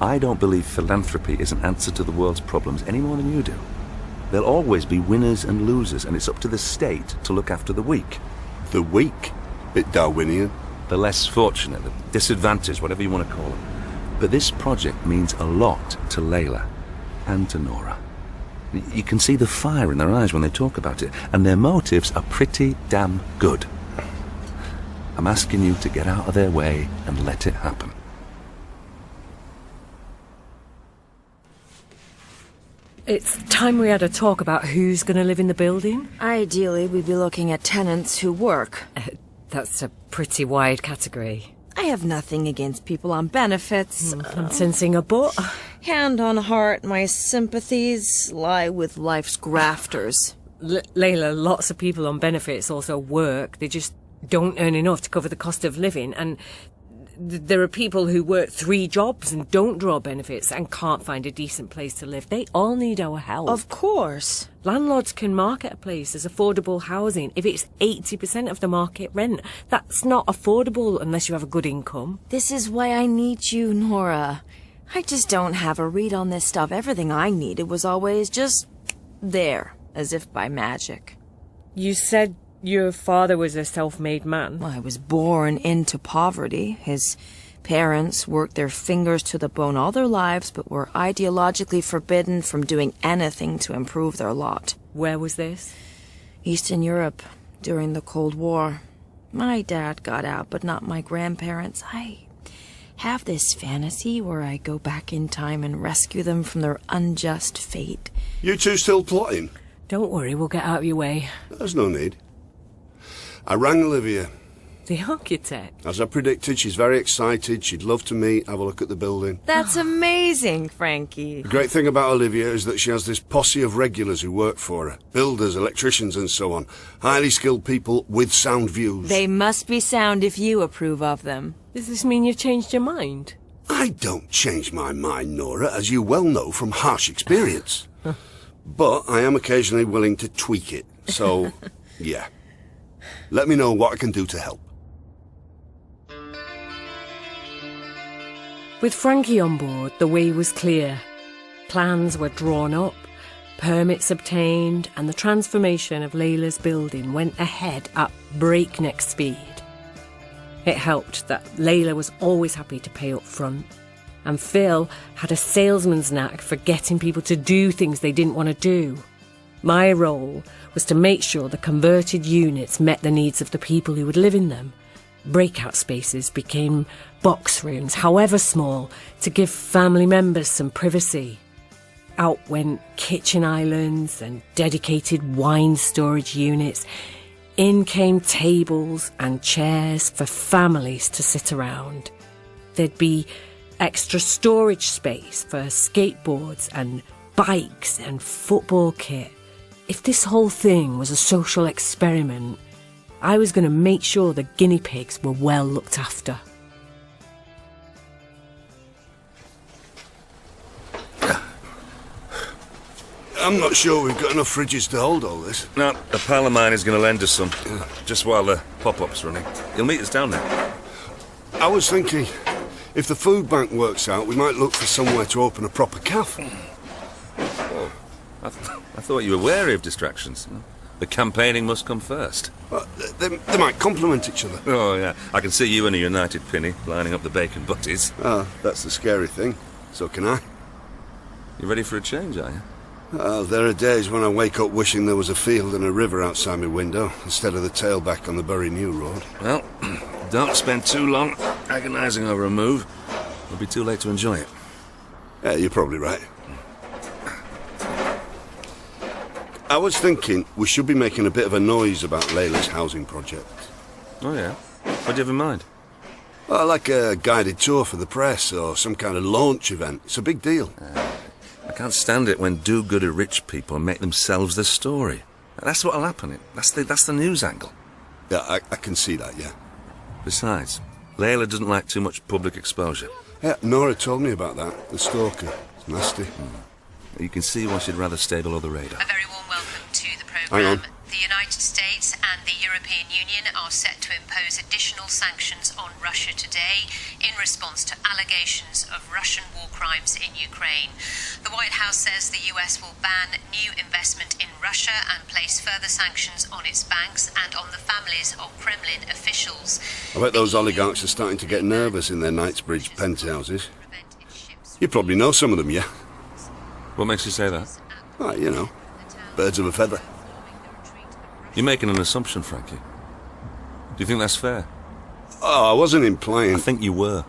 I don't believe philanthropy is an answer to the world's problems any more than you do. There'll always be winners and losers, and it's up to the state to look after the weak. The weak? Bit Darwinian. The less fortunate, the disadvantaged, whatever you want to call them. But this project means a lot to Leyla and to Nora. You can see the fire in their eyes when they talk about it, and their motives are pretty damn good. I'm asking you to get out of their way and let it happen. It's time we had a talk about who's going to live in the building. Ideally, we'd be looking at tenants who work. That's a pretty wide category. I have nothing against people on benefits. I'm sensing a but. Hand on heart, my sympathies lie with life's grafters. Leyla, lots of people on benefits also work. They just don't earn enough to cover the cost of living. And there are people who work 3 jobs and don't draw benefits and can't find a decent place to live. They all need our help. Of course. Landlords can market a place as affordable housing if it's 80% of the market rent. That's not affordable unless you have a good income. This is why I need you, Nora. I just don't have a read on this stuff. Everything I needed was always just there, as if by magic. You said your father was a self-made man. Well, I was born into poverty. His parents worked their fingers to the bone all their lives, but were ideologically forbidden from doing anything to improve their lot. Where was this? Eastern Europe, during the Cold War. My dad got out, but not my grandparents. I have this fantasy where I go back in time and rescue them from their unjust fate. You two still plotting? Don't worry, we'll get out of your way. There's no need. I rang Olivia. The architect? As I predicted, she's very excited. She'd love to meet, have a look at the building. That's amazing, Frankie. The great thing about Olivia is that she has this posse of regulars who work for her. Builders, electricians and so on. Highly skilled people with sound views. They must be sound if you approve of them. Does this mean you've changed your mind? I don't change my mind, Nora, as you well know from harsh experience. But I am occasionally willing to tweak it. So, yeah. Let me know what I can do to help. With Frankie on board, the way was clear. Plans were drawn up, permits obtained, and the transformation of Leyla's building went ahead at breakneck speed. It helped that Leyla was always happy to pay up front, and Phil had a salesman's knack for getting people to do things they didn't want to do. My role was to make sure the converted units met the needs of the people who would live in them. Breakout spaces became box rooms, however small, to give family members some privacy. Out went kitchen islands and dedicated wine storage units. In came tables and chairs for families to sit around. There'd be extra storage space for skateboards and bikes and football kit. If this whole thing was a social experiment, I was going to make sure the guinea pigs were well looked after. I'm not sure we've got enough fridges to hold all this. No, a pal of mine is going to lend us some, just while the pop-up's running. He'll meet us down there. I was thinking, if the food bank works out, we might look for somewhere to open a proper cafe. Oh, I thought you were wary of distractions. The campaigning must come first. Well, they might complement each other. Oh, yeah. I can see you and a United Pinny lining up the bacon butties. Ah, that's the scary thing. So can I. You ready for a change, are you? There are days when I wake up wishing there was a field and a river outside my window, instead of the tailback on the Bury New Road. Well, don't spend too long agonising over a move. It'll be too late to enjoy it. Yeah, you're probably right. I was thinking we should be making a bit of a noise about Leyla's housing project. Oh, yeah? What do you have in mind? Well, like a guided tour for the press or some kind of launch event. It's a big deal. I can't stand it when do-gooder rich people make themselves the story. That's what'll happen. That's the news angle. Yeah, I can see that, yeah. Besides, Leyla doesn't like too much public exposure. Yeah, Nora told me about that. The stalker. It's nasty. You can see why she'd rather stay below the radar. A very warm welcome to the Hang programme. on. The United States and the European Union are set to impose additional sanctions on Russia today in response to allegations of Russian war crimes in Ukraine. The White House says the US will ban new investment in Russia and place further sanctions on its banks and on the families of Kremlin officials. I bet those oligarchs are starting to get nervous in their Knightsbridge penthouses. You probably know some of them, yeah? What makes you say that? Ah, you know, birds of a feather. You're making an assumption, Frankie. Do you think that's fair? Oh, I wasn't implying... I think you were.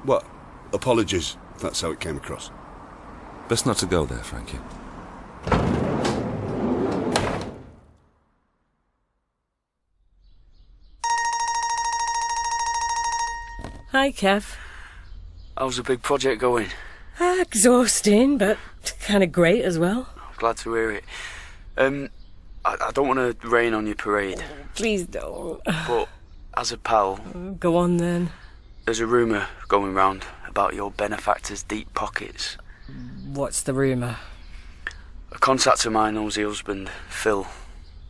What? Apologies, if that's how it came across. Best not to go there, Frankie. Hi, Kev. How's the big project going? Exhausting, but kind of great as well. Glad to hear it. I don't want to rain on your parade. Please don't. But as a pal... Go on then. There's a rumour going round about your benefactor's deep pockets. What's the rumour? A contact of mine knows the husband, Phil.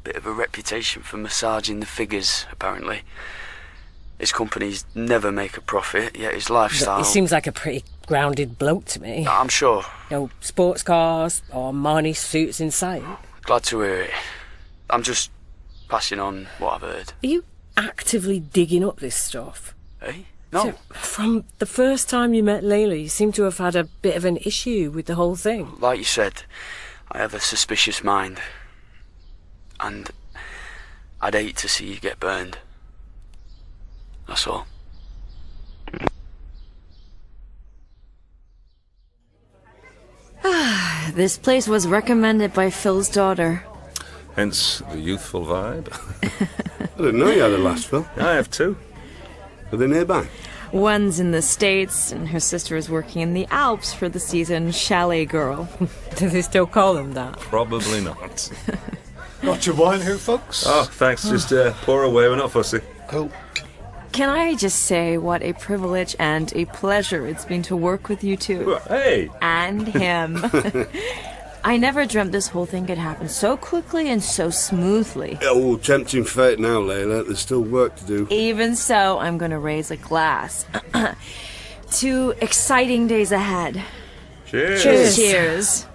Bit of a reputation for massaging the figures, apparently. His companies never make a profit, yet his lifestyle... He seems like a pretty grounded bloke to me. I'm sure. No sports cars or Marnie suits in sight. Glad to hear it. I'm just passing on what I've heard. Are you actively digging up this stuff? Eh? No. So, from the first time you met Leyla, you seem to have had a bit of an issue with the whole thing. Like you said, I have a suspicious mind. And I'd hate to see you get burned. That's all. This place was recommended by Phil's daughter. Hence the youthful vibe. I didn't know you had a last, Phil. I have two. Are they nearby? One's in the States, and her sister is working in the Alps for the season. Chalet girl. Do they still call them that? Probably not. Got your wine here, folks? Oh, thanks. Just pour away. We're not fussy. Cool. Can I just say what a privilege and a pleasure it's been to work with you two? Hey! And him. I never dreamt this whole thing could happen so quickly and so smoothly. Oh, tempting fate now, Leyla. There's still work to do. Even so, I'm going to raise a glass to exciting days ahead. Cheers! Cheers.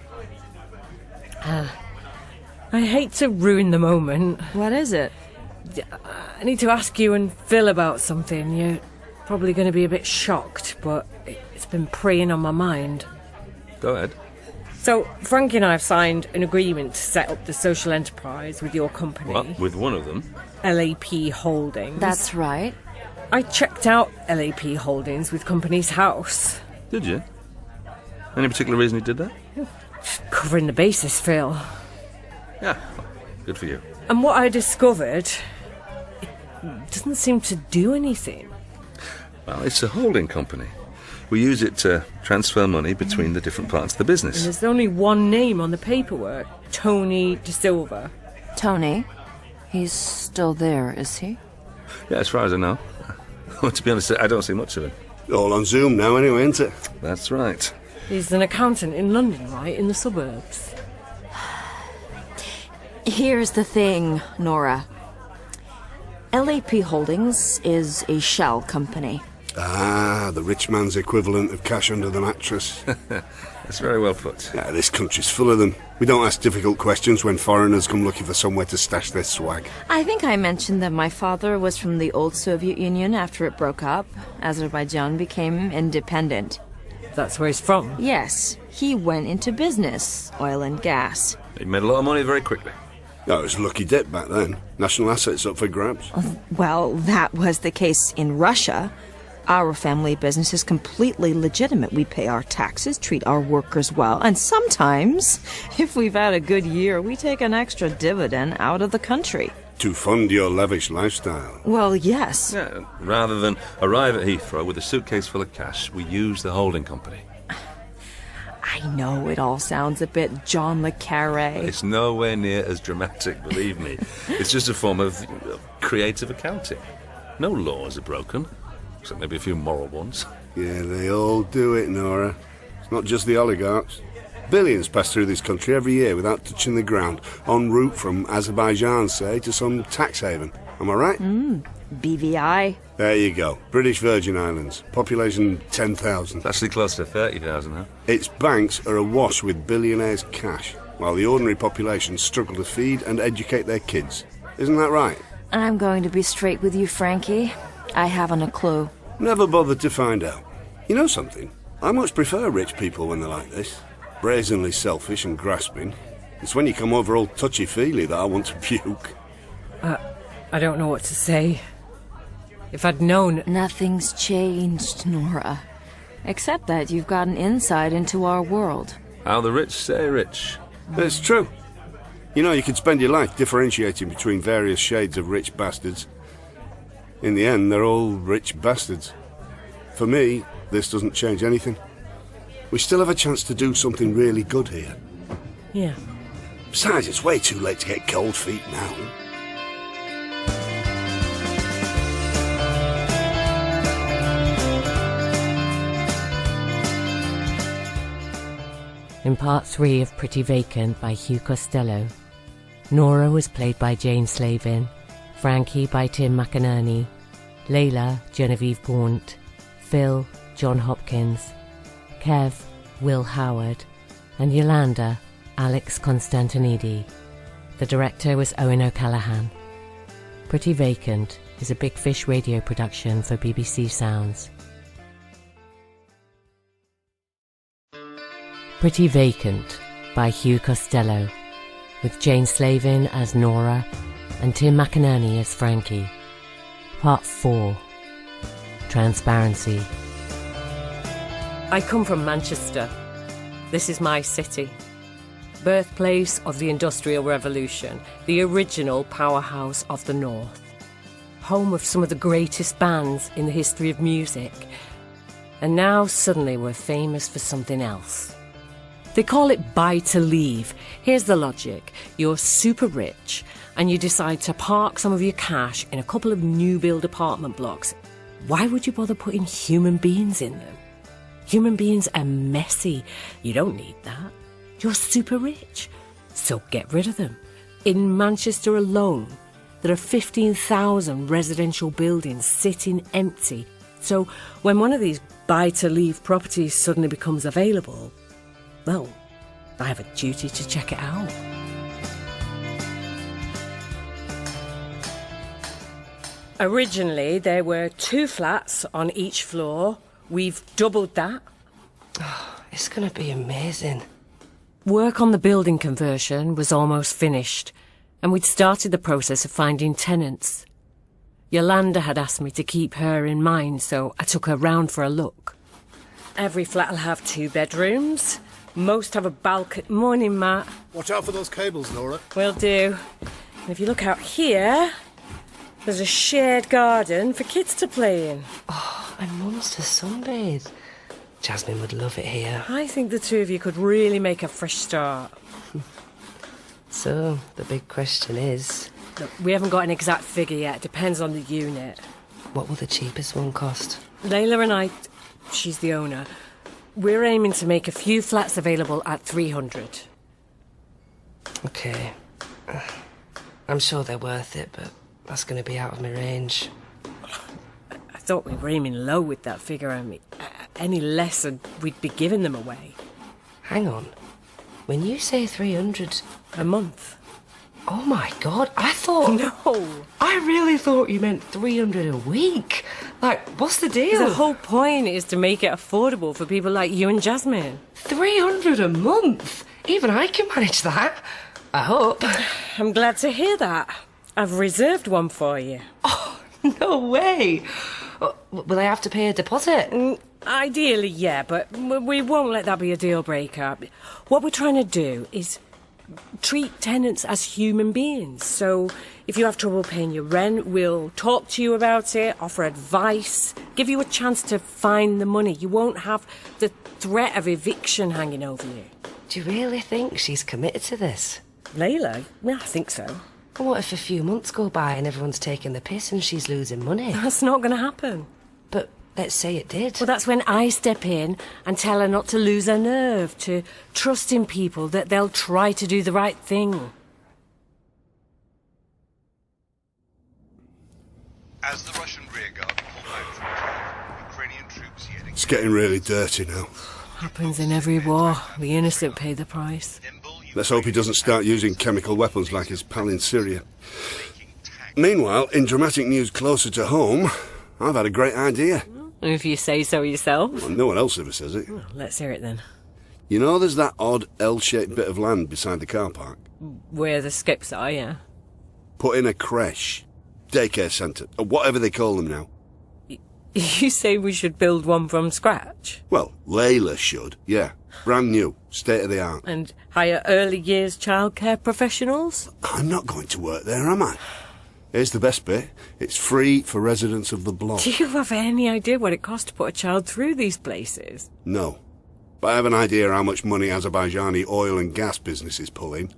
I hate to ruin the moment. What is it? I need to ask you and Phil about something. You're probably going to be a bit shocked, but it's been preying on my mind. Go ahead. So, Frankie and I have signed an agreement to set up the social enterprise with your company. What? With one of them? LAP Holdings. That's right. I checked out LAP Holdings with Company's House. Did you? Any particular reason you did that? Just covering the bases, Phil. Yeah, good for you. And what I discovered, it doesn't seem to do anything. Well, it's a holding company. We use it to transfer money between the different parts of the And business. there's only one name on the paperwork, Tony De Silva. Tony? He's still there, is he? Yeah, as far as I know. Well, to be honest, I don't see much of him. All on Zoom now anyway, isn't it? That's right. He's an accountant in London, right? In the suburbs. Here's the thing, Nora. LAP Holdings is a shell company. Ah, the rich man's equivalent of cash under the mattress. That's very well put. Yeah, this country's full of them. We don't ask difficult questions when foreigners come looking for somewhere to stash their swag. I think I mentioned that my father was from the old Soviet Union after it broke up. Azerbaijan became independent. That's where he's from. Yes, he went into business, oil and gas. He made a lot of money very quickly. Oh, it was a lucky dip back then. National assets up for grabs. Well, that was the case in Russia. Our family business is completely legitimate. We pay our taxes, treat our workers well, and sometimes, if we've had a good year, we take an extra dividend out of the country. To fund your lavish lifestyle. Well, yes. Yeah, rather than arrive at Heathrow with a suitcase full of cash, we use the holding company. I know it all sounds a bit John le Carré. It's nowhere near as dramatic, believe me. It's just a form of creative accounting. No laws are broken, except maybe a few moral ones. Yeah, they all do it, Nora. It's not just the oligarchs. Billions pass through this country every year without touching the ground, en route from Azerbaijan, say, to some tax haven. Am I right? BVI. There you go. British Virgin Islands. Population 10,000. It's actually close to 30,000, huh? Its banks are awash with billionaires' cash, while the ordinary population struggle to feed and educate their kids. Isn't that right? I'm going to be straight with you, Frankie. I haven't a clue. Never bothered to find out. You know something? I much prefer rich people when they're like this. Brazenly selfish and grasping. It's when you come over all touchy-feely that I want to puke. I don't know what to say. If I'd known... Nothing's changed, Nora. Except that you've got an insight into our world. How the rich stay rich. It's true. You know, you could spend your life differentiating between various shades of rich bastards. In the end, they're all rich bastards. For me, this doesn't change anything. We still have a chance to do something really good here. Yeah. Besides, it's way too late to get cold feet now. In part 3 of Pretty Vacant by Hugh Costello, Nora was played by Jane Slavin, Frankie by Tim McInnerny, Leyla, Genevieve Gaunt, Phil, John Hopkins, Kev, Will Howard, and Yolanda, Alex Constantinidi. The director was Eoin O'Callaghan. Pretty Vacant is a Big Fish radio production for BBC Sounds. Pretty Vacant by Hugh Costello, with Jane Slavin as Nora and Tim McInnerny as Frankie. Part 4. Transparency. I come from Manchester. This is my city. birthplace of the Industrial Revolution, the original powerhouse of the North. Home of some of the greatest bands in the history of music. And now suddenly we're famous for something else. They call it buy to leave. Here's the logic. You're super rich and you decide to park some of your cash in a couple of new build apartment blocks. Why would you bother putting human beings in them? Human beings are messy. You don't need that. You're super rich. So get rid of them. In Manchester alone, there are 15,000 residential buildings sitting empty. So when one of these buy-to-leave properties suddenly becomes available, well, I have a duty to check it out. Originally, there were 2 flats on each floor. We've doubled that. Oh, it's going to be amazing. Work on the building conversion was almost finished, and we'd started the process of finding tenants. Yolanda had asked me to keep her in mind, so I took her round for a look. Every flat will have 2 bedrooms. Most have a balcony. Morning, Matt. Watch out for those cables, Nora. Will do. And if you look out here, there's a shared garden for kids to play in. Oh, and Mum's to sunbathe. Jasmine would love it here. I think the 2 of you could really make a fresh start. So, the big question is... Look, we haven't got an exact figure yet. Depends on the unit. What will the cheapest one cost? Leyla and I, she's the owner, we're aiming to make a few flats available at 300. OK. I'm sure they're worth it, but that's going to be out of my range. I thought we were aiming low with that figure. I mean, any less and we'd be giving them away. Hang on. When you say 300... A month. Oh my God, I thought... No. I really thought you meant 300 a week. Like, what's the deal? The whole point is to make it affordable for people like you and Jasmine. 300 a month? Even I can manage that. I hope. I'm glad to hear that. I've reserved one for you. Oh, no way. Will I have to pay a deposit? Ideally, yeah, but we won't let that be a deal breaker. What we're trying to do is treat tenants as human beings. So if you have trouble paying your rent, we'll talk to you about it, offer advice, give you a chance to find the money. You won't have the threat of eviction hanging over you. Do you really think she's committed to this? Leyla? Yeah, I think so. What if a few months go by and everyone's taking the piss and she's losing money? That's not going to happen. But let's say it did. Well, that's when I step in and tell her not to lose her nerve, to trust in people, that they'll try to do the right thing. As the Russian rearguard pulled out from Kyiv, Ukrainian troops yet again... It's getting really dirty now. Happens in every war. The innocent pay the price. Let's hope he doesn't start using chemical weapons like his pal in Syria. Meanwhile, in dramatic news closer to home, I've had a great idea. If you say so yourself. Well, no one else ever says it. Well, let's hear it then. You know there's that odd L-shaped bit of land beside the car park? Where the skips are, yeah. Put in a creche, daycare centre, or whatever they call them now. You say we should build one from scratch? Well, Leyla should, yeah. Brand new, state of the art. And hire early years childcare professionals? I'm not going to work there, am I? Here's the best bit. It's free for residents of the block. Do you have any idea what it costs to put a child through these places? No. But I have an idea how much money Azerbaijani oil and gas businesses pull in.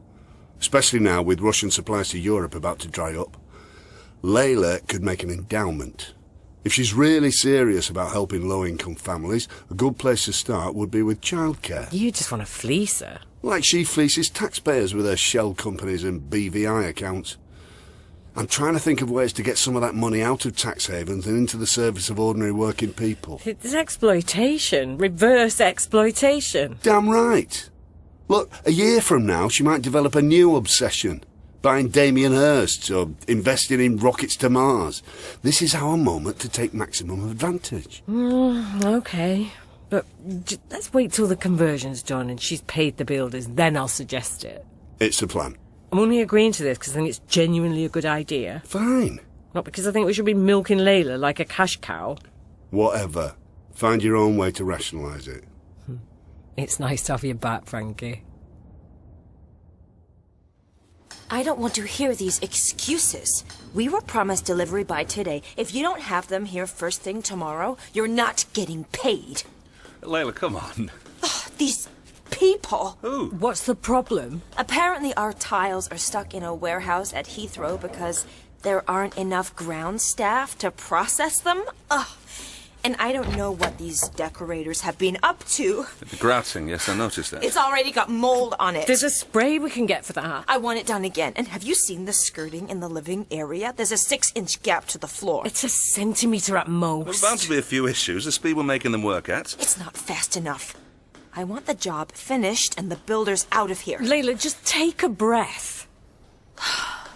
Especially now with Russian supplies to Europe about to dry up. Leyla could make an endowment. If she's really serious about helping low-income families, a good place to start would be with childcare. You just want to fleece her. Like she fleeces taxpayers with her shell companies and BVI accounts. I'm trying to think of ways to get some of that money out of tax havens and into the service of ordinary working people. It's exploitation. Reverse exploitation. Damn right. Look, a year from now, she might develop a new obsession. Buying Damien Hirsts or investing in rockets to Mars. This is our moment to take maximum advantage. OK. But let's wait till the conversion's done and she's paid the builders, then I'll suggest it. It's the plan. I'm only agreeing to this because I think it's genuinely a good idea. Fine. Not because I think we should be milking Leyla like a cash cow. Whatever. Find your own way to rationalise it. It's nice to have you back, Frankie. I don't want to hear these excuses. We were promised delivery by today. If you don't have them here first thing tomorrow, you're not getting paid. Leyla, come on. These people. Who? What's the problem? Apparently our tiles are stuck in a warehouse at Heathrow because there aren't enough ground staff to process them. Ugh. And I don't know what these decorators have been up to. The grouting, yes, I noticed that. It's already got mold on it. There's a spray we can get for that. I want it done again. And have you seen the skirting in the living area? There's a 6-inch gap to the floor. It's a centimetre at most. There's bound to be a few issues. The speed we're making them work at. It's not fast enough. I want the job finished and the builders out of here. Leyla, just take a breath.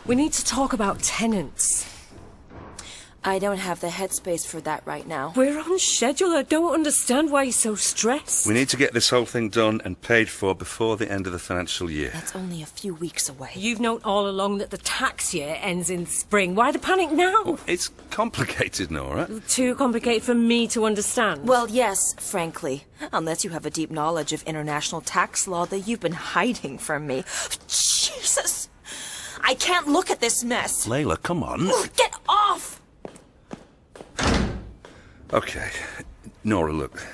We need to talk about tenants. I don't have the headspace for that right now. We're on schedule. I don't understand why you're so stressed. We need to get this whole thing done and paid for before the end of the financial year. That's only a few weeks away. You've known all along that the tax year ends in spring. Why the panic now? Oh, it's complicated, Nora. Too complicated for me to understand. Well, yes, frankly. Unless you have a deep knowledge of international tax law that you've been hiding from me. Jesus! I can't look at this mess. Leyla, come on. Get off! Okay. Nora, look.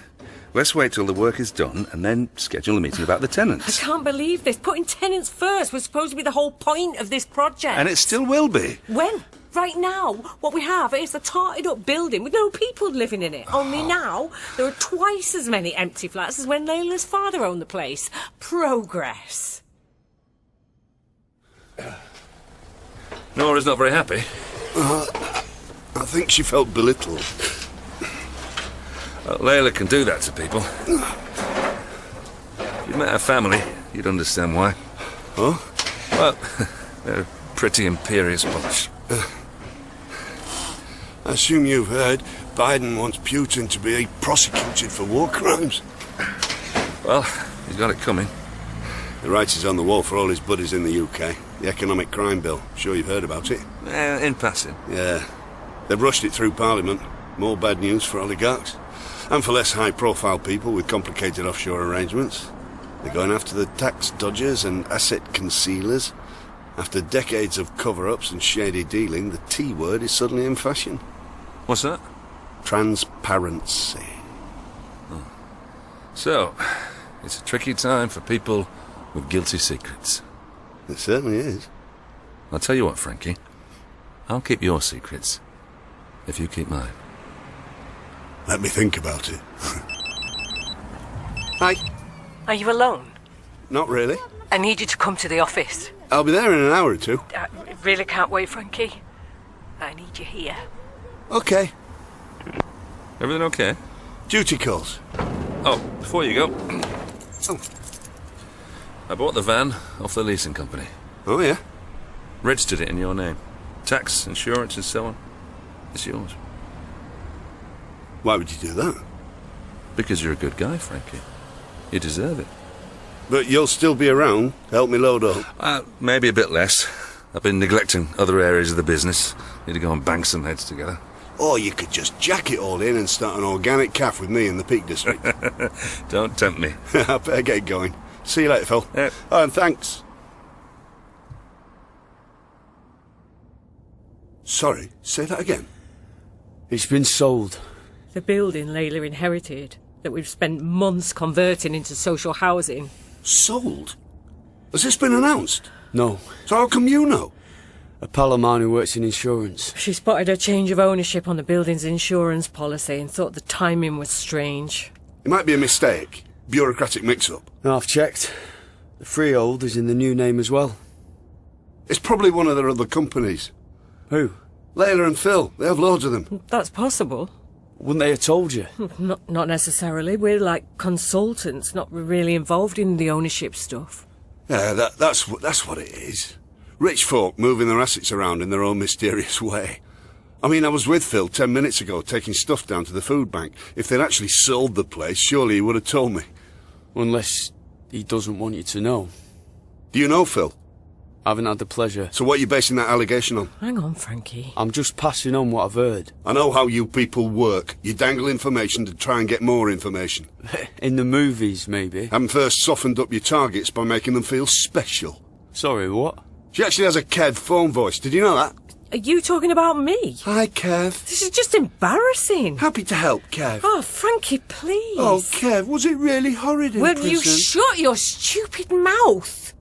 Let's wait till the work is done and then schedule a meeting about the tenants. I can't believe this. Putting tenants first was supposed to be the whole point of this project. And it still will be. When? Right now, what we have is a tarted-up building with no people living in it. Only now, there are twice as many empty flats as when Leyla's father owned the place. Progress. Nora's not very happy. I think she felt belittled. Leyla can do that to people. If you met her family, you'd understand why. Huh? Well, they're a pretty imperious bunch. I assume you've heard Biden wants Putin to be prosecuted for war crimes. Well, he's got it coming. The writing's on the wall for all his buddies in the UK. The economic crime bill. Sure you've heard about it? In passing. Yeah. They've rushed it through Parliament. More bad news for oligarchs. And for less high-profile people with complicated offshore arrangements. They're going after the tax dodgers and asset concealers. After decades of cover-ups and shady dealing, the T word is suddenly in fashion. What's that? Transparency. Oh. So, it's a tricky time for people with guilty secrets. It certainly is. I'll tell you what, Frankie. I'll keep your secrets if you keep mine. Let me think about it. Hi. Are you alone? Not really. I need you to come to the office. I'll be there in an hour or two. I really can't wait, Frankie. I need you here. Okay. Everything okay? Duty calls. Oh, before you go, Oh. I bought the van off the leasing company. Oh, yeah? Registered it in your name. Tax, insurance and so on. It's yours. Why would you do that? Because you're a good guy, Frankie. You deserve it. But you'll still be around. Help me load up. Maybe a bit less. I've been neglecting other areas of the business. Need to go and bang some heads together. Or you could just jack it all in and start an organic cafe with me in the Peak District. Don't tempt me. I better get going. See you later, Phil. Yep. Oh, and thanks. Sorry, say that again. It's been sold. The building Leyla inherited, that we've spent months converting into social housing. Sold? Has this been announced? No. So how come you know? A pal of mine who works in insurance. She spotted a change of ownership on the building's insurance policy and thought the timing was strange. It might be a mistake. Bureaucratic mix-up. No, I've checked. The freehold is in the new name as well. It's probably one of their other companies. Who? Leyla and Phil. They have loads of them. That's possible. Wouldn't they have told you? Not necessarily. We're like consultants, not really involved in the ownership stuff. Yeah, that's what it is. Rich folk moving their assets around in their own mysterious way. I mean, I was with Phil 10 minutes ago taking stuff down to the food bank. If they'd actually sold the place, surely he would have told me. Unless he doesn't want you to know. Do you know Phil? I haven't had the pleasure. So what are you basing that allegation on? Hang on, Frankie. I'm just passing on what I've heard. I know how you people work. You dangle information to try and get more information. In the movies, maybe. Haven't first softened up your targets by making them feel special. Sorry, what? She actually has a Kev phone voice. Did you know that? Are you talking about me? Hi, Kev. This is just embarrassing. Happy to help, Kev. Oh, Frankie, please. Oh, Kev, was it really horrid in prison? Will you shut your stupid mouth?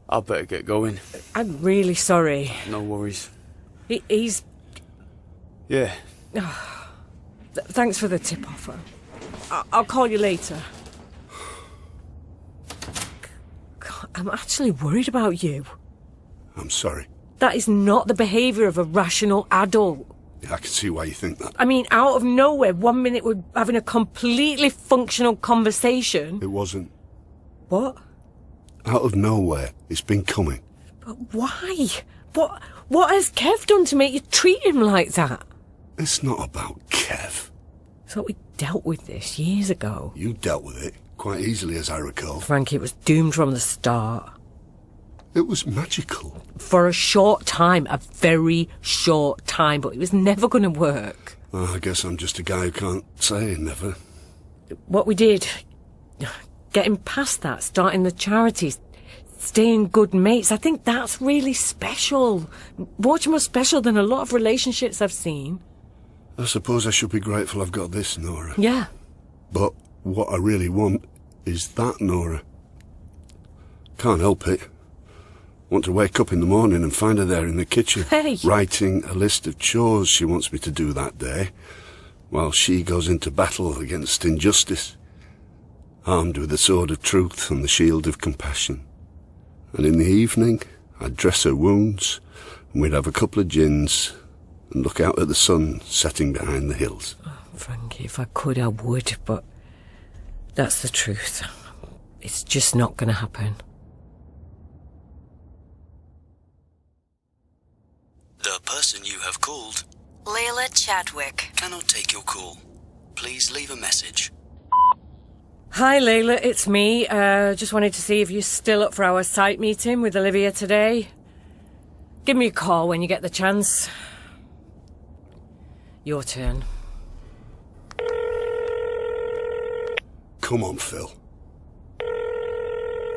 I'd better get going. I'm really sorry. No worries. He's... Yeah. Thanks for the tip offer. I'll call you later. God, I'm actually worried about you. I'm sorry. That is not the behaviour of a rational adult. Yeah, I can see why you think that. I mean, out of nowhere, 1 minute we're having a completely functional conversation. It wasn't. What? Out of nowhere. It's been coming. But why? What has Kev done to make you treat him like that? It's not about Kev. I thought we dealt with this years ago. You dealt with it quite easily, as I recall. Frankie, it was doomed from the start. It was magical. For a short time, a very short time, but it was never going to work. Well, I guess I'm just a guy who can't say never. What we did, getting past that, starting the charities, staying good mates, I think that's really special. Much more special than a lot of relationships I've seen. I suppose I should be grateful I've got this, Nora. Yeah. But what I really want is that, Nora. Can't help it. Want to wake up in the morning and find her there in the kitchen, writing a list of chores she wants me to do that day, while she goes into battle against injustice, armed with the sword of truth and the shield of compassion. And in the evening, I'd dress her wounds, and we'd have a couple of gins, and look out at the sun setting behind the hills. Oh, Frankie, if I could, I would, but that's the truth. It's just not going to happen. The person you have called, Leyla Chadwick, cannot take your call. Please leave a message. Hi, Leyla, it's me. Just wanted to see if you're still up for our site meeting with Olivia today. Give me a call when you get the chance. Your turn. Come on, Phil.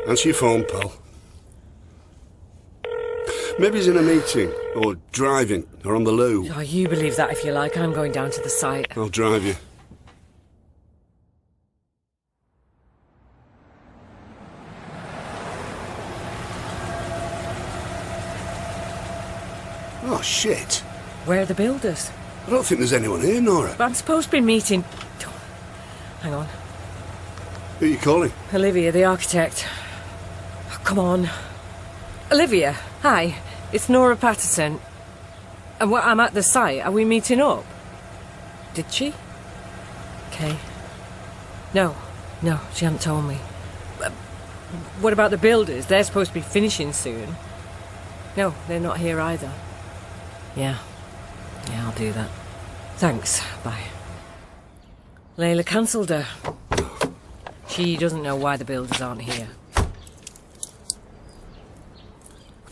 Answer your phone, pal. Maybe he's in a meeting, or driving, or on the loo. Oh, you believe that if you like. I'm going down to the site. I'll drive you. Oh, shit. Where are the builders? I don't think there's anyone here, Nora. But I'm supposed to be meeting... Hang on. Who are you calling? Olivia, the architect. Oh, come on. Olivia, hi. It's Nora Patterson. And I'm at the site. Are we meeting up? Did she? Okay. No, she hadn't told me. What about the builders? They're supposed to be finishing soon. No, they're not here either. Yeah, I'll do that. Thanks, bye. Leyla cancelled her. She doesn't know why the builders aren't here. I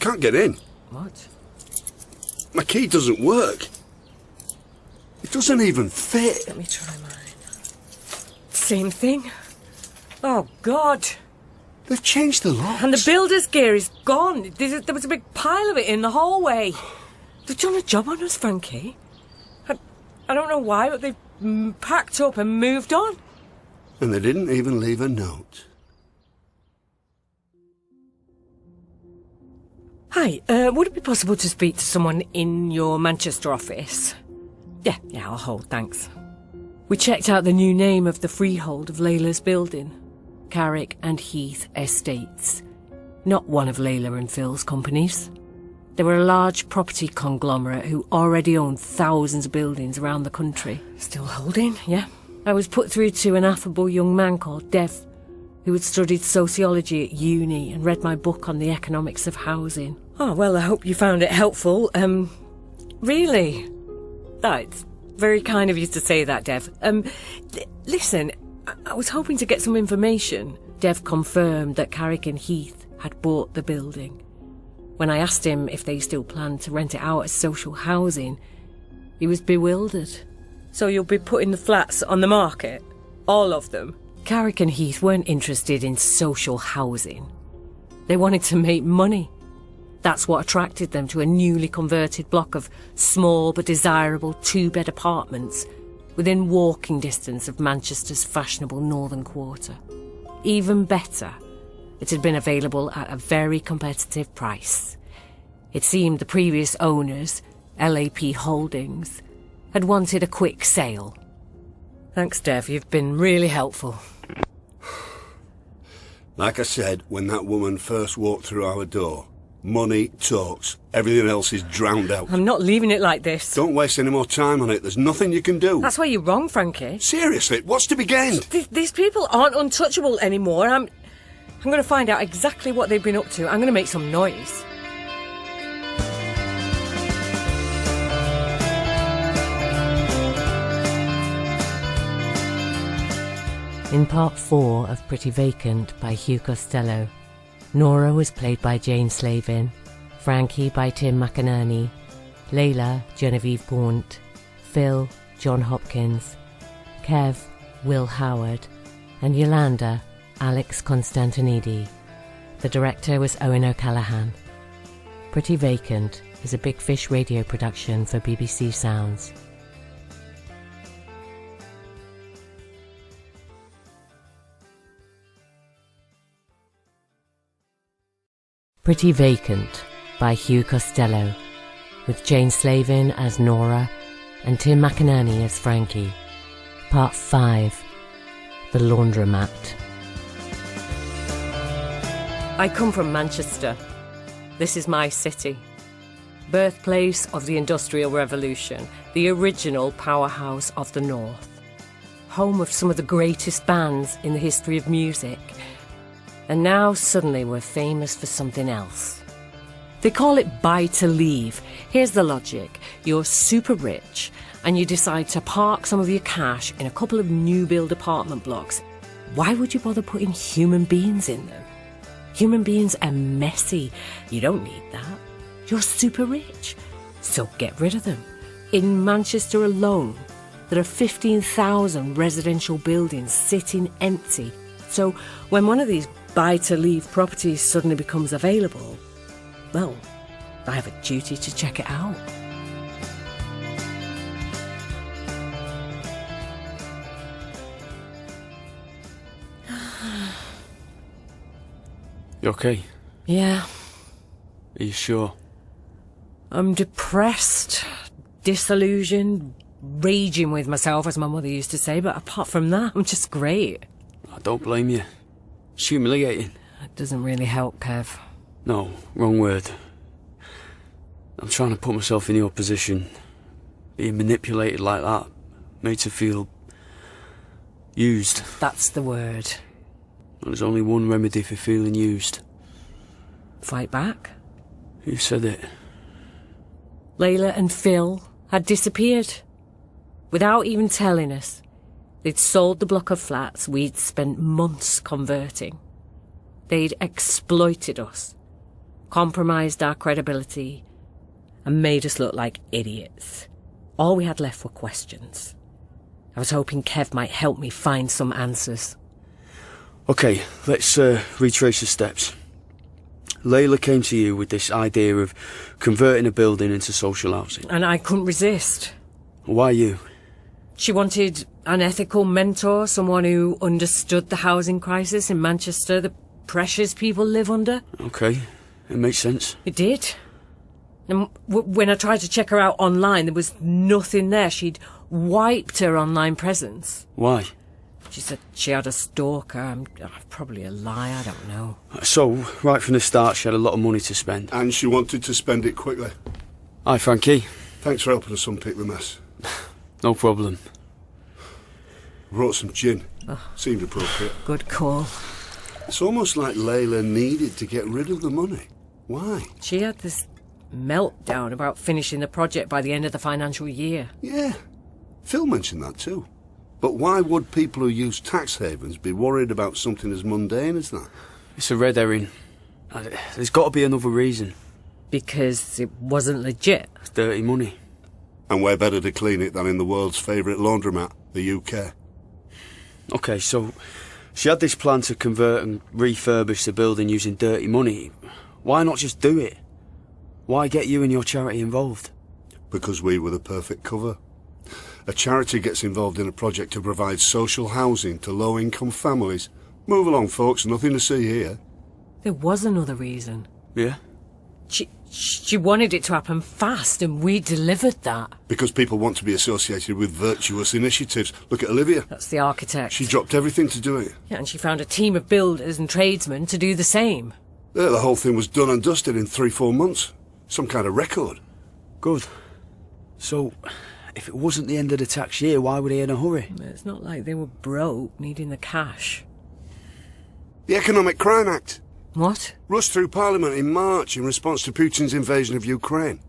can't get in. What? My key doesn't work. It doesn't even fit. Let me try mine. Same thing. Oh, God. They've changed the locks. And the builder's gear is gone. There was a big pile of it in the hallway. They've done a job on us, Frankie. I don't know why, but they've packed up and moved on. And they didn't even leave a note. Hi, would it be possible to speak to someone in your Manchester office? Yeah, I'll hold, thanks. We checked out the new name of the freehold of Leyla's building. Carrick and Heath Estates. Not one of Leyla and Phil's companies. They were a large property conglomerate who already owned thousands of buildings around the country. Still holding, yeah. I was put through to an affable young man called Dev, who had studied sociology at uni and read my book on the economics of housing. Oh, well, I hope you found it helpful. Really? That's very kind of you to say that, Dev. Listen, I was hoping to get some information. Dev confirmed that Carrick and Heath had bought the building. When I asked him if they still planned to rent it out as social housing, he was bewildered. So you'll be putting the flats on the market? All of them? Carrick and Heath weren't interested in social housing. They wanted to make money. That's what attracted them to a newly converted block of small but desirable two-bed apartments within walking distance of Manchester's fashionable northern quarter. Even better, it had been available at a very competitive price. It seemed the previous owners, LAP Holdings, had wanted a quick sale. Thanks, Dev, you've been really helpful. Like I said, when that woman first walked through our door, money talks. Everything else is drowned out. I'm not leaving it like this. Don't waste any more time on it. There's nothing you can do. That's where you're wrong, Frankie. Seriously, what's to be gained? These people aren't untouchable anymore. I'm going to find out exactly what they've been up to. I'm going to make some noise. In part 4 of Pretty Vacant by Hugh Costello, Nora was played by Jane Slavin, Frankie by Tim McInnerny, Leyla, Genevieve Gaunt, Phil, John Hopkins, Kev, Will Howard, and Yolanda, Alex Constantinidi. The director was Eoin O'Callaghan. Pretty Vacant is a Big Fish radio production for BBC Sounds. Pretty Vacant by Hugh Costello, with Jane Slavin as Nora and Tim McInnerny as Frankie. Part 5, The Laundromat. I come from Manchester. This is my city. Birthplace of the Industrial Revolution, the original powerhouse of the North. Home of some of the greatest bands in the history of music. And now suddenly we're famous for something else. They call it buy to leave. Here's the logic. You're super rich and you decide to park some of your cash in a couple of new build apartment blocks. Why would you bother putting human beings in them? Human beings are messy. You don't need that. You're super rich. So get rid of them. In Manchester alone, there are 15,000 residential buildings sitting empty. So when one of these buy-to-leave properties suddenly becomes available, well, I have a duty to check it out. You okay? Yeah. Are you sure? I'm depressed, disillusioned, raging with myself, as my mother used to say, but apart from that, I'm just great. I don't blame you. It's humiliating. It doesn't really help, Kev. No, wrong word. I'm trying to put myself in your position. Being manipulated like that made to feel used. That's the word. There's only one remedy for feeling used. Fight back? Who said it? Leyla and Phil had disappeared. Without even telling us. They'd sold the block of flats we'd spent months converting. They'd exploited us, compromised our credibility, and made us look like idiots. All we had left were questions. I was hoping Kev might help me find some answers. Okay, let's retrace the steps. Leyla came to you with this idea of converting a building into social housing. And I couldn't resist. Why you? She wanted an ethical mentor, someone who understood the housing crisis in Manchester, the pressures people live under. Okay, it makes sense. It did. And when I tried to check her out online, there was nothing there. She'd wiped her online presence. Why? She said she had a stalker. I'm probably a lie, I don't know. So, right from the start, she had a lot of money to spend. And she wanted to spend it quickly. Hi, Frankie. Thanks for helping us unpick the mess. No problem. Brought some gin. Oh. Seemed appropriate. Good call. It's almost like Leyla needed to get rid of the money. Why? She had this meltdown about finishing the project by the end of the financial year. Yeah. Phil mentioned that too. But why would people who use tax havens be worried about something as mundane as that? It's a red herring. There's got to be another reason. Because it wasn't legit. It's dirty money. And where better to clean it than in the world's favourite laundromat, the UK? Okay, so she had this plan to convert and refurbish the building using dirty money. Why not just do it? Why get you and your charity involved? Because we were the perfect cover. A charity gets involved in a project to provide social housing to low-income families. Move along, folks, nothing to see here. There was another reason. Yeah? She wanted it to happen fast, and we delivered that. Because people want to be associated with virtuous initiatives. Look at Olivia. That's the architect. She dropped everything to do it. Yeah, and she found a team of builders and tradesmen to do the same. Yeah, the whole thing was done and dusted in 3-4 months. Some kind of record. Good. So, if it wasn't the end of the tax year, why were they in a hurry? It's not like they were broke, needing the cash. The Economic Crime Act. What? Rushed through Parliament in March in response to Putin's invasion of Ukraine.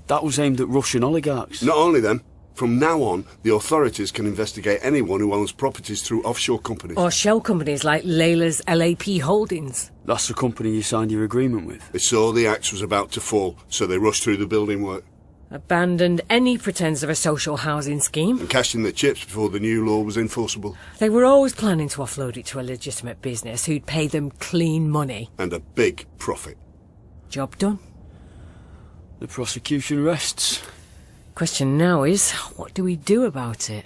That was aimed at Russian oligarchs. Not only them. From now on, the authorities can investigate anyone who owns properties through offshore companies. Or shell companies like Leyla's LAP Holdings. That's the company you signed your agreement with. They saw the axe was about to fall, so they rushed through the building work. Abandoned any pretense of a social housing scheme. And cashed in their chips before the new law was enforceable. They were always planning to offload it to a legitimate business who'd pay them clean money. And a big profit. Job done. The prosecution rests. Question now is, what do we do about it?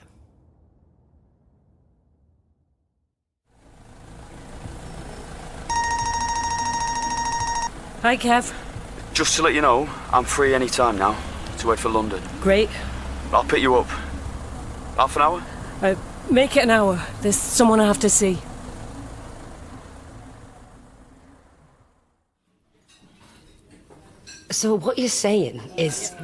Hi, Kev. Just to let you know, I'm free any time now to wait for London. Great. I'll pick you up. Half an hour? Make it an hour. There's someone I have to see. So what you're saying is...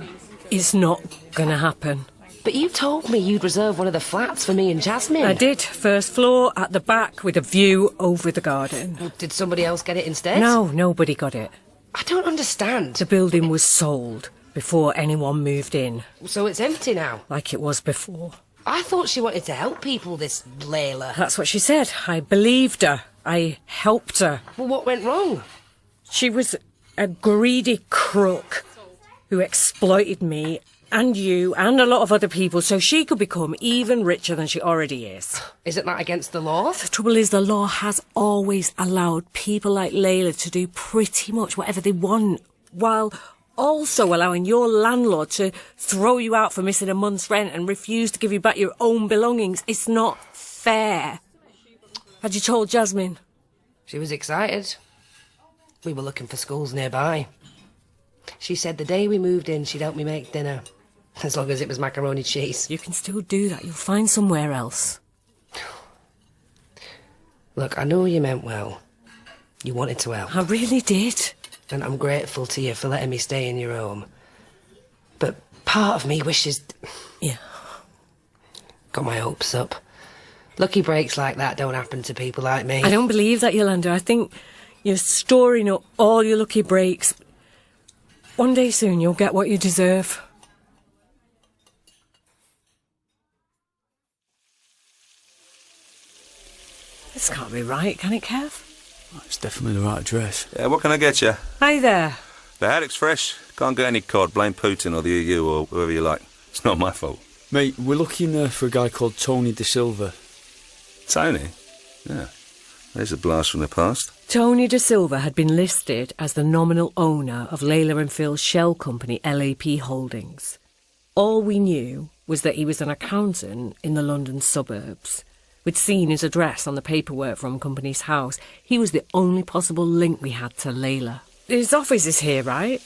It's not gonna happen. But you told me you'd reserve one of the flats for me and Jasmine. I did. First floor, at the back, with a view over the garden. Did somebody else get it instead? No, nobody got it. I don't understand. The building was sold before anyone moved in. So it's empty now? Like it was before. I thought she wanted to help people, this Leyla. That's what she said. I believed her. I helped her. Well, what went wrong? She was a greedy crook who exploited me and you and a lot of other people so she could become even richer than she already is. Isn't that against the law? The trouble is the law has always allowed people like Leyla to do pretty much whatever they want, while also allowing your landlord to throw you out for missing a month's rent and refuse to give you back your own belongings. It's not fair. Had you told Jasmine? She was excited. We were looking for schools nearby. She said the day we moved in, she'd help me make dinner. As long as it was macaroni cheese. You can still do that. You'll find somewhere else. Look, I know you meant well. You wanted to help. I really did. And I'm grateful to you for letting me stay in your home. But part of me wishes... Yeah. Got my hopes up. Lucky breaks like that don't happen to people like me. I don't believe that, Yolanda. I think you're storing up all your lucky breaks. One day soon you'll get what you deserve. This can't be right, can it, Kev? It's definitely the right address. Yeah, what can I get you? Hi there. The haddock's fresh. Can't get any cod. Blame Putin or the EU or whoever you like. It's not my fault. Mate, we're looking for a guy called Tony De Silva. Tony? Yeah. There's a blast from the past. Tony De Silva had been listed as the nominal owner of Leyla and Phil's shell company, LAP Holdings. All we knew was that he was an accountant in the London suburbs. We'd seen his address on the paperwork from company's house. He was the only possible link we had to Leyla. His office is here, right?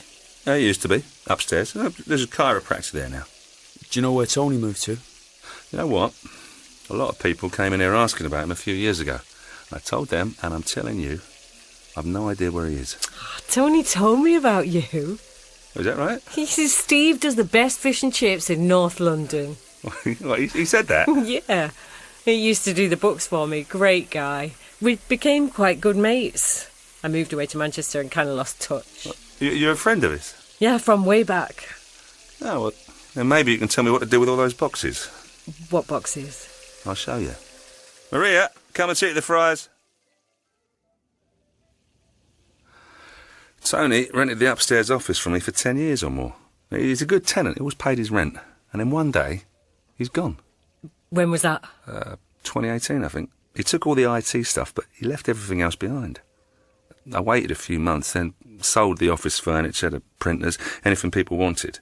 It used to be. Upstairs. There's a chiropractor there now. Do you know where Tony moved to? You know what? A lot of people came in here asking about him a few years ago. I told them, and I'm telling you, I've no idea where he is. Tony told me about you. Is that right? He says Steve does the best fish and chips in North London. What, he said that? Yeah. He used to do the books for me. Great guy. We became quite good mates. I moved away to Manchester and kind of lost touch. What, you're a friend of his? Yeah, from way back. Oh, well, then maybe you can tell me what to do with all those boxes. What boxes? I'll show you. Maria, come and see the fries. Tony rented the upstairs office from me for 10 years or more. He's a good tenant. He always paid his rent. And then one day, he's gone. When was that? 2018, I think. He took all the IT stuff, but he left everything else behind. I waited a few months, then sold the office furniture, the printers, anything people wanted.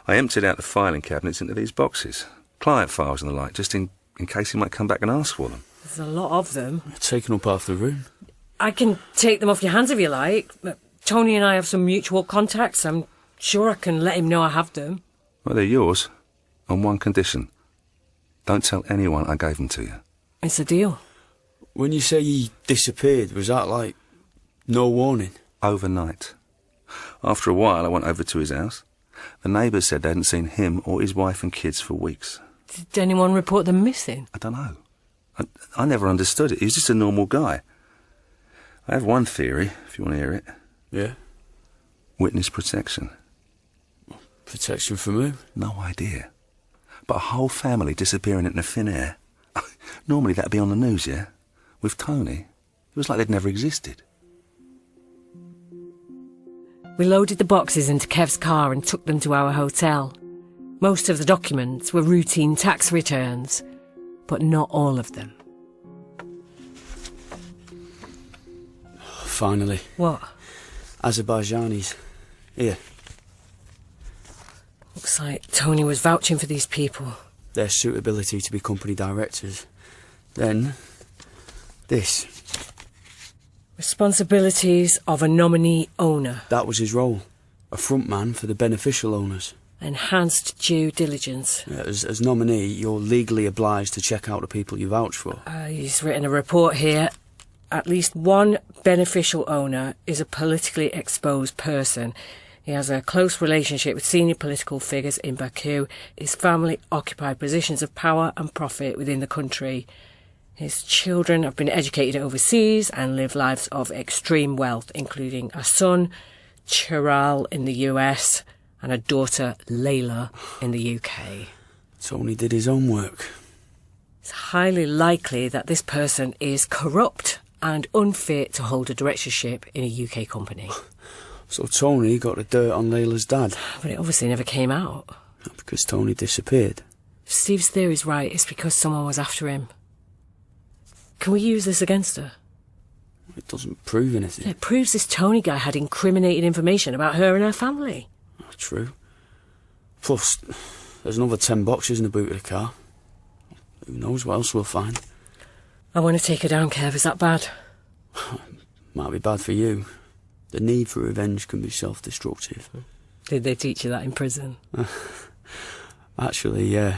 I emptied out the filing cabinets into these boxes, client files and the like, just in case he might come back and ask for them. There's a lot of them. Taking up half the room. I can take them off your hands if you like. But Tony and I have some mutual contacts. I'm sure I can let him know I have them. Well, they're yours, on one condition. Don't tell anyone I gave them to you. It's a deal. When you say he disappeared, was that like no warning? Overnight. After a while, I went over to his house. The neighbours said they hadn't seen him or his wife and kids for weeks. Did anyone report them missing? I don't know. I never understood it. He was just a normal guy. I have one theory, if you want to hear it. Yeah? Witness protection. Protection from who? No idea. But a whole family disappearing into thin air. Normally that'd be on the news, yeah? With Tony, it was like they'd never existed. We loaded the boxes into Kev's car and took them to our hotel. Most of the documents were routine tax returns, but not all of them. Finally. What? Azerbaijanis. Here. Looks like Tony was vouching for these people. Their suitability to be company directors. Then, this. Responsibilities of a nominee owner. That was his role. A front man for the beneficial owners. Enhanced due diligence. As nominee, you're legally obliged to check out the people you vouch for. He's written a report here. At least one beneficial owner is a politically exposed person. He has a close relationship with senior political figures in Baku. His family occupy positions of power and profit within the country. His children have been educated overseas and live lives of extreme wealth, including a son, Chiral, in the US, and a daughter, Leyla, in the UK. Tony did his own work. It's highly likely that this person is corrupt and unfit to hold a directorship in a UK company. So Tony got the dirt on Leyla's dad. But it obviously never came out. Because Tony disappeared. If Steve's theory's right, it's because someone was after him. Can we use this against her? It doesn't prove anything. It proves this Tony guy had incriminating information about her and her family. True. Plus, there's another 10 boxes in the boot of the car. Who knows what else we'll find. I want to take her down, Kev. Is that bad? Might be bad for you. The need for revenge can be self-destructive. Did they teach you that in prison? Actually, yeah.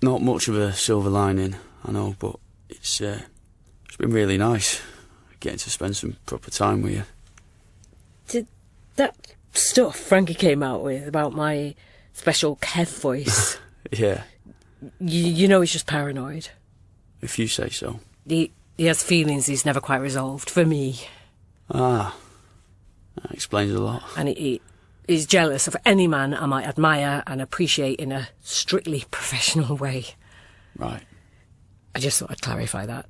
Not much of a silver lining, I know, but it's been really nice getting to spend some proper time with you. Did that stuff Frankie came out with about my special Kev voice? Yeah. You know he's just paranoid. If you say so. He has feelings he's never quite resolved, for me. Ah. That explains a lot. And he's jealous of any man I might admire and appreciate in a strictly professional way. Right. I just thought I'd clarify that.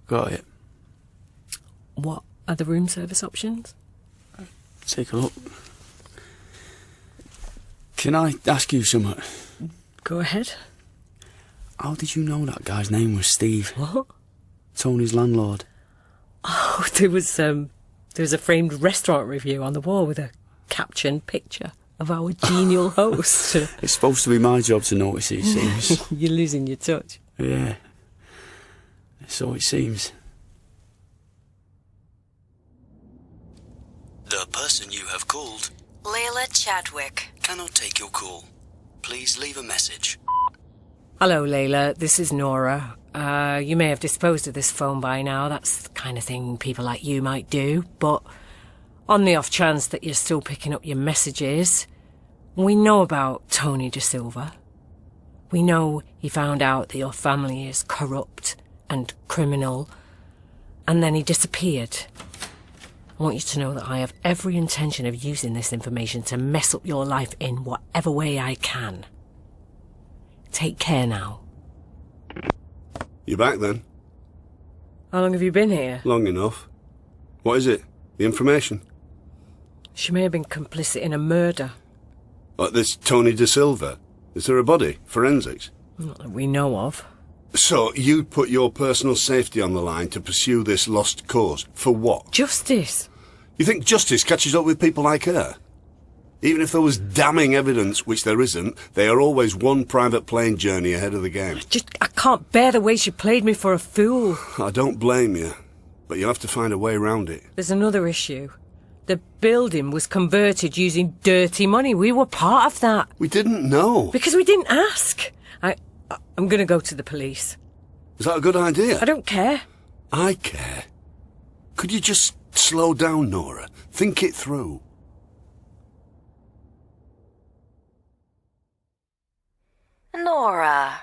Got it. What are the room service options? Take a look. Can I ask you something? Go ahead. How did you know that guy's name was Steve? What? Tony's landlord. Oh, there was a framed restaurant review on the wall with a captioned picture of our genial host. It's supposed to be my job to notice these things. You're losing your touch. Yeah. So it seems. The person you have called, Leyla Chadwick, cannot take your call. Please leave a message. Hello, Leyla. This is Nora. You may have disposed of this phone by now. That's the kind of thing people like you might do. But on the off chance that you're still picking up your messages, we know about Tony De Silva. We know he found out that your family is corrupt and criminal, and then he disappeared. I want you to know that I have every intention of using this information to mess up your life in whatever way I can. Take care now. You back then? How long have you been here? Long enough. What is it? The information? She may have been complicit in a murder. Like this Tony De Silva? Is there a body? Forensics? Not that we know of. So, you'd put your personal safety on the line to pursue this lost cause. For what? Justice. You think justice catches up with people like her? Even if there was damning evidence, which there isn't, they are always one private plane journey ahead of the game. I can't bear the way she played me for a fool. I don't blame you, but you'll have to find a way around it. There's another issue. The building was converted using dirty money. We were part of that. We didn't know. Because we didn't ask. I'm going to go to the police. Is that a good idea? I don't care. I care. Could you just slow down, Nora? Think it through. Nora,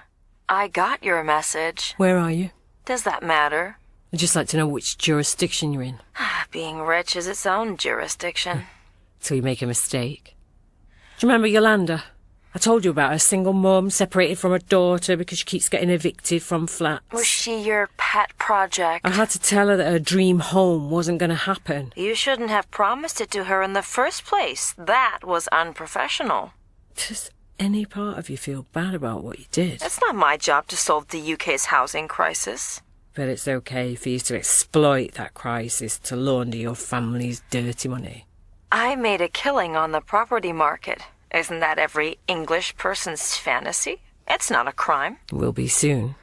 I got your message. Where are you? Does that matter? I'd just like to know which jurisdiction you're in. Being rich is its own jurisdiction. Till you make a mistake. Do you remember Yolanda? I told you about her single mum, separated from her daughter because she keeps getting evicted from flats. Was she your pet project? I had to tell her that her dream home wasn't going to happen. You shouldn't have promised it to her in the first place. That was unprofessional. Does any part of you feel bad about what you did? It's not my job to solve the UK's housing crisis. But it's okay for you to exploit that crisis to launder your family's dirty money. I made a killing on the property market. Isn't that every English person's fantasy? It's not a crime. It will be soon.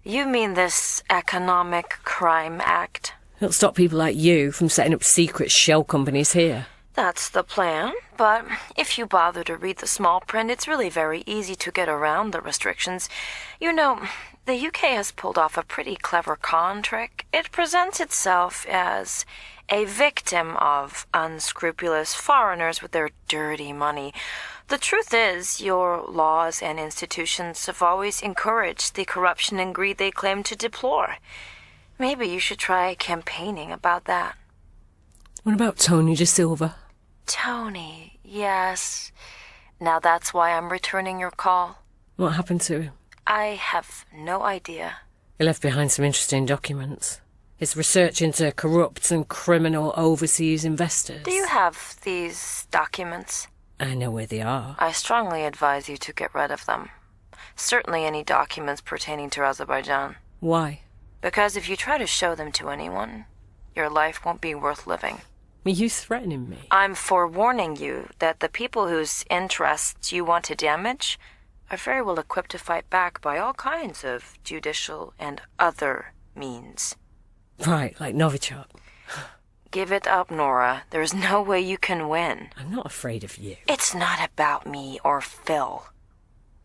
You mean this Economic Crime Act? It'll stop people like you from setting up secret shell companies here. That's the plan, but if you bother to read the small print, it's really very easy to get around the restrictions. You know, the UK has pulled off a pretty clever con trick. It presents itself as a victim of unscrupulous foreigners with their dirty money. The truth is, your laws and institutions have always encouraged the corruption and greed they claim to deplore. Maybe you should try campaigning about that. What about Tony De Silva? Tony, yes. Now that's why I'm returning your call. What happened to him? I have no idea. He left behind some interesting documents. His research into corrupt and criminal overseas investors. Do you have these documents? I know where they are. I strongly advise you to get rid of them. Certainly any documents pertaining to Azerbaijan. Why? Because if you try to show them to anyone, your life won't be worth living. Are you threatening me? I'm forewarning you that the people whose interests you want to damage are very well equipped to fight back by all kinds of judicial and other means. Right, like Novichok. Give it up, Nora. There's no way you can win. I'm not afraid of you. It's not about me or Phil.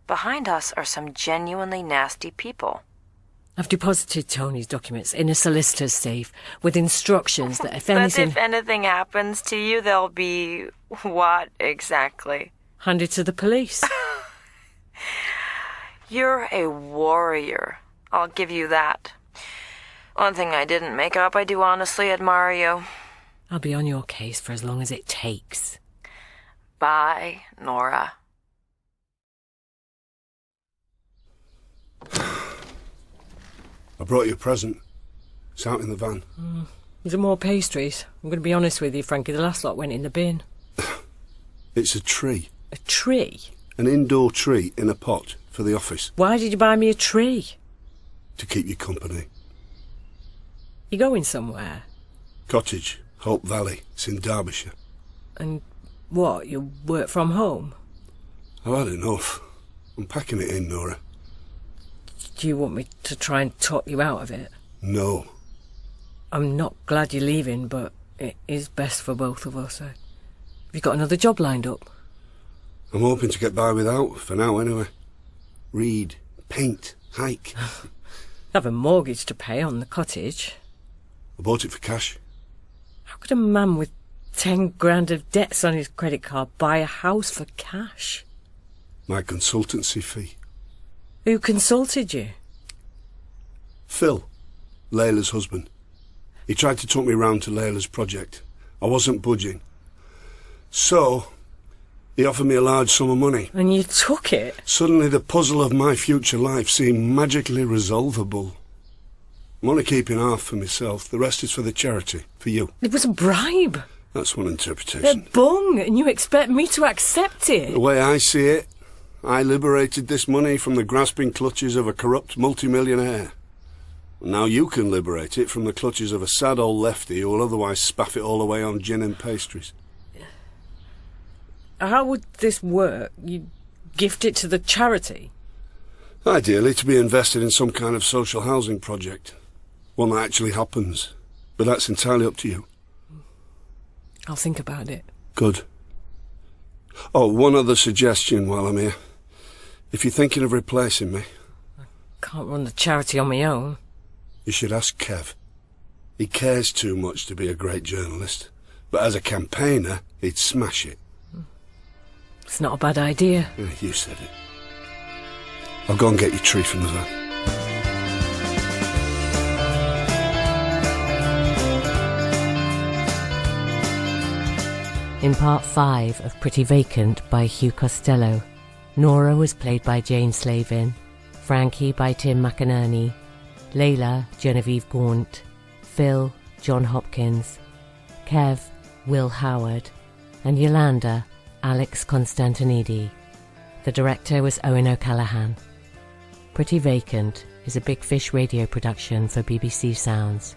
Behind us are some genuinely nasty people. I've deposited Tony's documents in a solicitor's safe with instructions that if anything... But if anything happens to you, they'll be... what exactly? Handed to the police. You're a warrior. I'll give you that. One thing I didn't make up, I do honestly admire you. I'll be on your case for as long as it takes. Bye, Nora. I brought you a present. It's out in the van. Is there more pastries? I'm going to be honest with you, Frankie. The last lot went in the bin. It's a tree. A tree? An indoor tree in a pot for the office. Why did you buy me a tree? To keep you company. You going somewhere? Cottage, Hope Valley. It's in Derbyshire. And what, you work from home? I've had enough. I'm packing it in, Nora. Do you want me to try and talk you out of it? No. I'm not glad you're leaving, but it is best for both of us. Have you got another job lined up? I'm hoping to get by without, for now anyway. Read, paint, hike. I have a mortgage to pay on the cottage. I bought it for cash. How could a man with 10 grand of debts on his credit card buy a house for cash? My consultancy fee. Who consulted you? Phil, Leyla's husband. He tried to talk me round to Leyla's project. I wasn't budging. So, he offered me a large sum of money. And you took it? Suddenly the puzzle of my future life seemed magically resolvable. I'm only keeping half for myself. The rest is for the charity, for you. It was a bribe. That's one interpretation. They're bung, and you expect me to accept it? The way I see it, I liberated this money from the grasping clutches of a corrupt multimillionaire. Now you can liberate it from the clutches of a sad old lefty who will otherwise spaff it all away on gin and pastries. How would this work? You gift it to the charity? Ideally to be invested in some kind of social housing project. One that actually happens. But that's entirely up to you. I'll think about it. Good. Oh, one other suggestion while I'm here. If you're thinking of replacing me... Can't run the charity on my own. You should ask Kev. He cares too much to be a great journalist. But as a campaigner, he'd smash it. It's not a bad idea. Yeah, you said it. I'll go and get your tree from the van. In part 5 of Pretty Vacant by Hugh Costello, Nora was played by Jane Slavin, Frankie by Tim McInnerny, Leyla, Genevieve Gaunt, Phil, John Hopkins, Kev, Will Howard, and Yolanda, Alex Constantinidi. The director was Eoin O'Callaghan. Pretty Vacant is a Big Fish radio production for BBC Sounds.